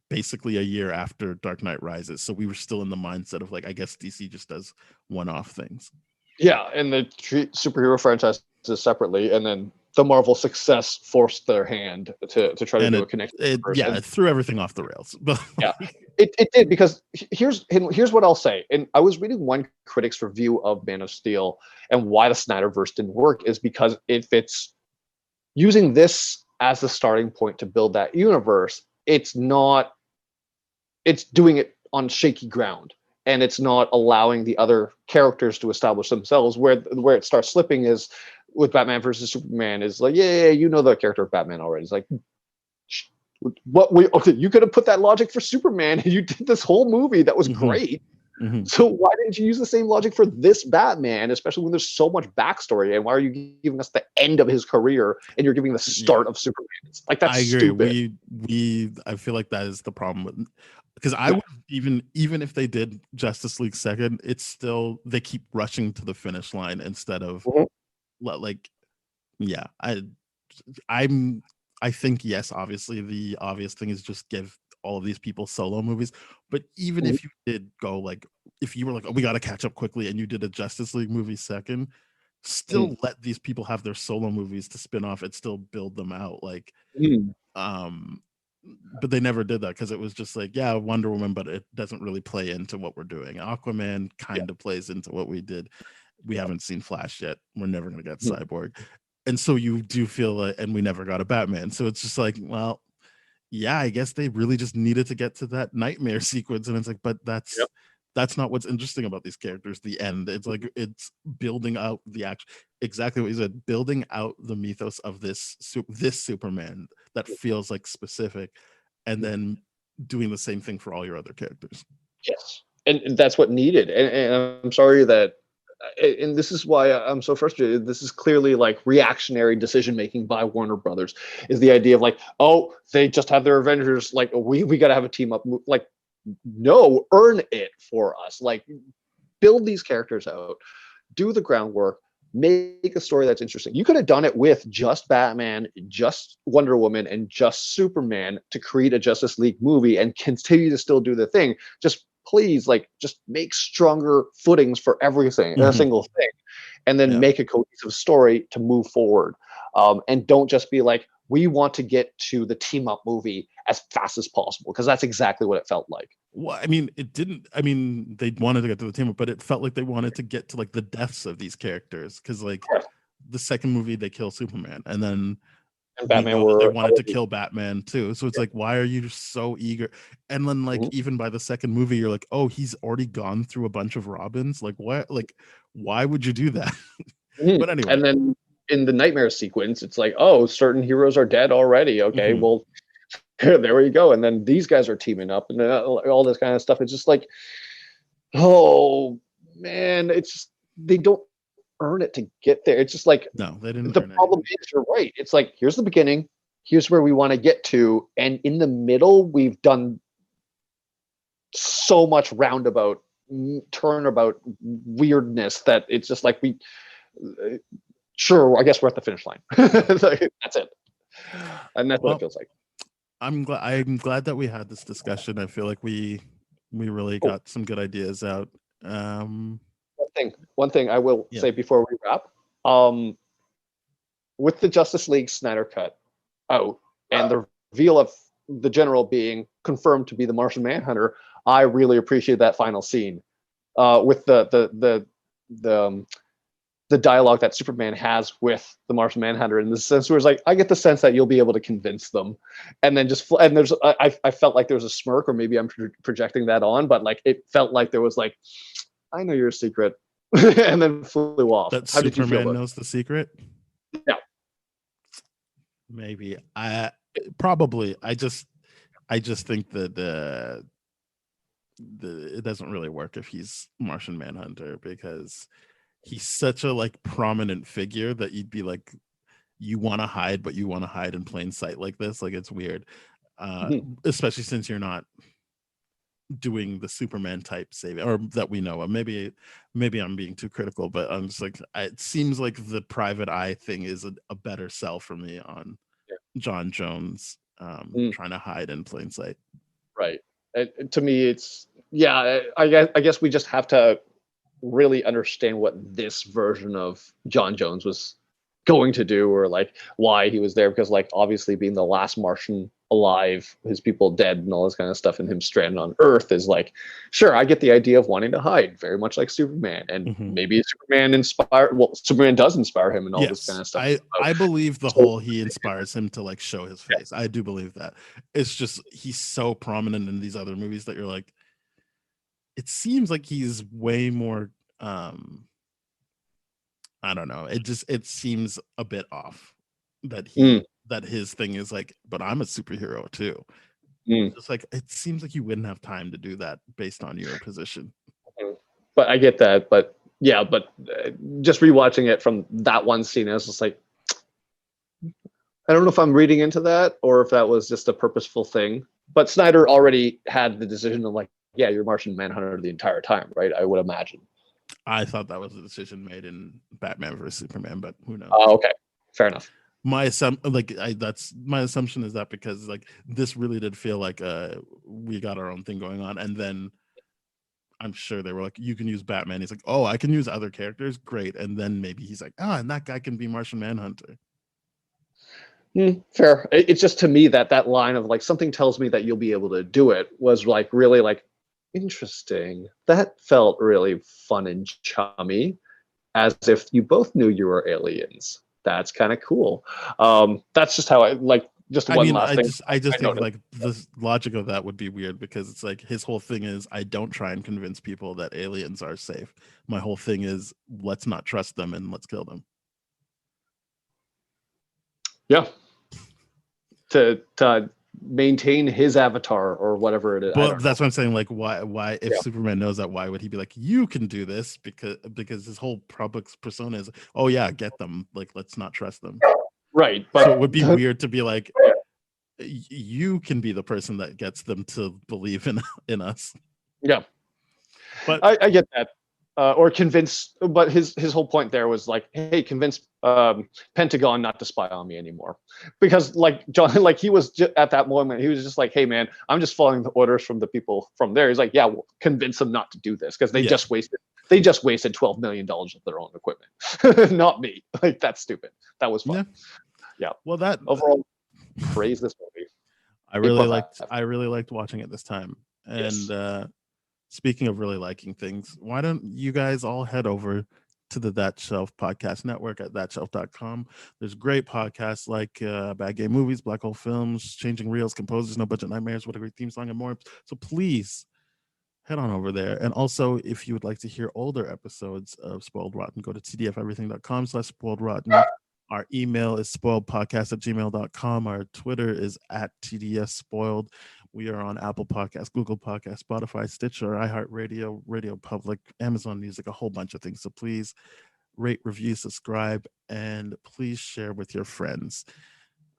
basically a year after Dark Knight Rises, so we were still in the mindset of like, I guess DC just does one-off things. Yeah, and they treat superhero franchises separately, and then the Marvel success forced their hand to try to do a connection. It threw everything off the rails. But it did, because here's what I'll say. And I was reading one critic's review of Man of Steel, and why the Snyderverse didn't work is because if it's using this as the starting point to build that universe, it's doing it on shaky ground, and it's not allowing the other characters to establish themselves. Where it starts slipping is with Batman versus Superman, is like, you know the character of Batman already. It's like, you could have put that logic for Superman, and you did this whole movie that was great. So why didn't you use the same logic for this Batman, especially when there's so much backstory? And why are you giving us the end of his career and you're giving the start of Superman? It's like, that's I agree. Stupid. I feel like that is the problem with, because I would even if they did Justice League second, it's still, they keep rushing to the finish line instead of I think, yes, obviously the obvious thing is just give all of these people solo movies. But even if you did go, like, if you were like, oh, we got to catch up quickly, and you did a Justice League movie second, still let these people have their solo movies to spin off and still build them out. Like, but they never did that, because it was just like, Wonder Woman, but it doesn't really play into what we're doing. Aquaman kind of plays into what we did. We haven't seen Flash yet. We're never going to get Cyborg. And so you do feel like, and we never got a Batman. So it's just like, well, I guess they really just needed to get to that nightmare sequence. And it's like, but that's not what's interesting about these characters. The end. It's like, it's building out the action. Exactly what you said, building out the mythos of this Superman that feels like specific, and then doing the same thing for all your other characters. Yes. And that's what needed. And I'm sorry that, and this is why I'm so frustrated. This is clearly like reactionary decision making by Warner Brothers, is the idea of like, oh, they just have their Avengers, like, we got to have a team up. Like, no, earn it for us. Like, build these characters out, do the groundwork, make a story that's interesting. You could have done it with just Batman, just Wonder Woman, and just Superman to create a Justice League movie and continue to still do the thing. Just please, like, just make stronger footings for everything, a single thing, and then make a cohesive story to move forward. And don't just be like, we want to get to the team up movie as fast as possible, because that's exactly what it felt like. Well, I mean, it didn't. I mean, they wanted to get to the team up, but it felt like they wanted to get to like the deaths of these characters, because like the second movie they kill Superman, and then And we Batman know that they were wanted to kill Batman too. So it's like, why are you so eager? And then like even by the second movie, you're like, oh, he's already gone through a bunch of Robins. Like what? Like why would you do that? But anyway, and then in the nightmare sequence, it's like, oh, certain heroes are dead already. Okay, well, there we go. And then these guys are teaming up, and then all this kind of stuff. It's just like, oh man, it's just, they don't earn it to get there. It's just like, no, they didn't. the problem is, you're right. It's like, here's the beginning, here's where we want to get to, and in the middle, we've done so much roundabout, turnabout weirdness that it's just like sure, I guess we're at the finish line. That's it, and that's what it feels like. I'm glad that we had this discussion. I feel like we really got some good ideas out. One thing I will say before we wrap, with the Justice League Snyder cut out and the reveal of the General being confirmed to be the Martian Manhunter, I really appreciate that final scene with the dialogue that Superman has with the Martian Manhunter, in the sense where it's like, I get the sense that you'll be able to convince them, and then and there's I felt like there was a smirk, or maybe I'm projecting that on, but like it felt like there was like, I know your secret, and then flew off. That How did you Superman feel knows the secret? Yeah, maybe. Probably. I just think that it doesn't really work if he's Martian Manhunter, because he's such a like prominent figure that you'd be like, you want to hide, but you want to hide in plain sight like this. Like it's weird, especially since you're not doing the Superman type saving, or that we know of. Maybe I'm being too critical, but I'm just like, it seems like the private eye thing is a better sell for me on John Jones trying to hide in plain sight. Right. To me, it's I guess we just have to really understand what this version of John Jones was going to do, or like why he was there, because like obviously being the last Martian alive, his people dead and all this kind of stuff, and him stranded on Earth is like, sure, I get the idea of wanting to hide, very much like Superman, and maybe Superman does inspire him and all this kind of stuff. I believe the whole he inspires him to like show his face. I do believe that. It's just he's so prominent in these other movies that you're like, it seems like he's way more I don't know. It seems a bit off that that his thing is like, but I'm a superhero too. It's like, it seems like you wouldn't have time to do that based on your position. But I get that. But just rewatching it from that one scene, I was just like, I don't know if I'm reading into that or if that was just a purposeful thing. But Snyder already had the decision of like, yeah, you're Martian Manhunter the entire time, right? I would imagine. I thought that was a decision made in Batman vs Superman, but who knows? Oh, okay, fair enough. My that's my assumption is that because like this really did feel like we got our own thing going on, and then I'm sure they were like, you can use Batman. He's like, oh, I can use other characters, great. And then maybe he's like, and that guy can be Martian Manhunter. Fair. It's just, to me, that line of like, something tells me that you'll be able to do it was like really like, interesting. That felt really fun and chummy, as if you both knew you were aliens. That's kind of cool. That's just how I like. Just one last thing. I just think like the logic of that would be weird, because it's like his whole thing is, I don't try and convince people that aliens are safe. My whole thing is, let's not trust them and let's kill them. Yeah. To maintain his avatar or whatever it is. Well, that's what I'm saying. Like, why if Superman knows that, why would he be like, you can do this? Because his whole public persona is, oh yeah, get them. Like, let's not trust them. Right. But so it would be weird to be like, you can be the person that gets them to believe in us. Yeah. But I get that. Or convince, but his whole point there was like, hey, convince Pentagon not to spy on me anymore, because like John, like he was at that moment, he was just like, hey man, I'm just following the orders from the people from there. He's like, yeah, well, convince them not to do this, because they just wasted $12 million of their own equipment, not me. Like, that's stupid. That was fun. Yeah. Well, that overall, praise this movie. I really liked watching it this time, and. Speaking of really liking things, why don't you guys all head over to the That Shelf Podcast Network at thatshelf.com. There's great podcasts like Bad Game Movies, Black Hole Films, Changing Reels, Composers, No Budget Nightmares, What a Great Theme Song, and more. So please head on over there. And also, if you would like to hear older episodes of Spoiled Rotten, go to tdfeverything.com/spoiledrotten. Our email is spoiledpodcast@gmail.com. Our Twitter is @TDSSpoiled. We are on Apple Podcasts, Google Podcasts, Spotify, Stitcher, iHeartRadio, Radio Public, Amazon Music, a whole bunch of things. So please rate, review, subscribe, and please share with your friends.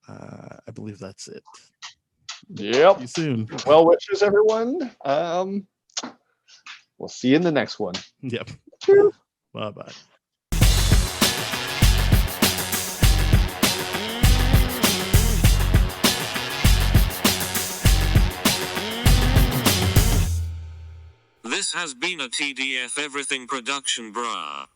I believe that's it. Yep. See you soon. Well wishes, everyone. We'll see you in the next one. Yep. Bye-bye. This has been a TDF Everything production, brah.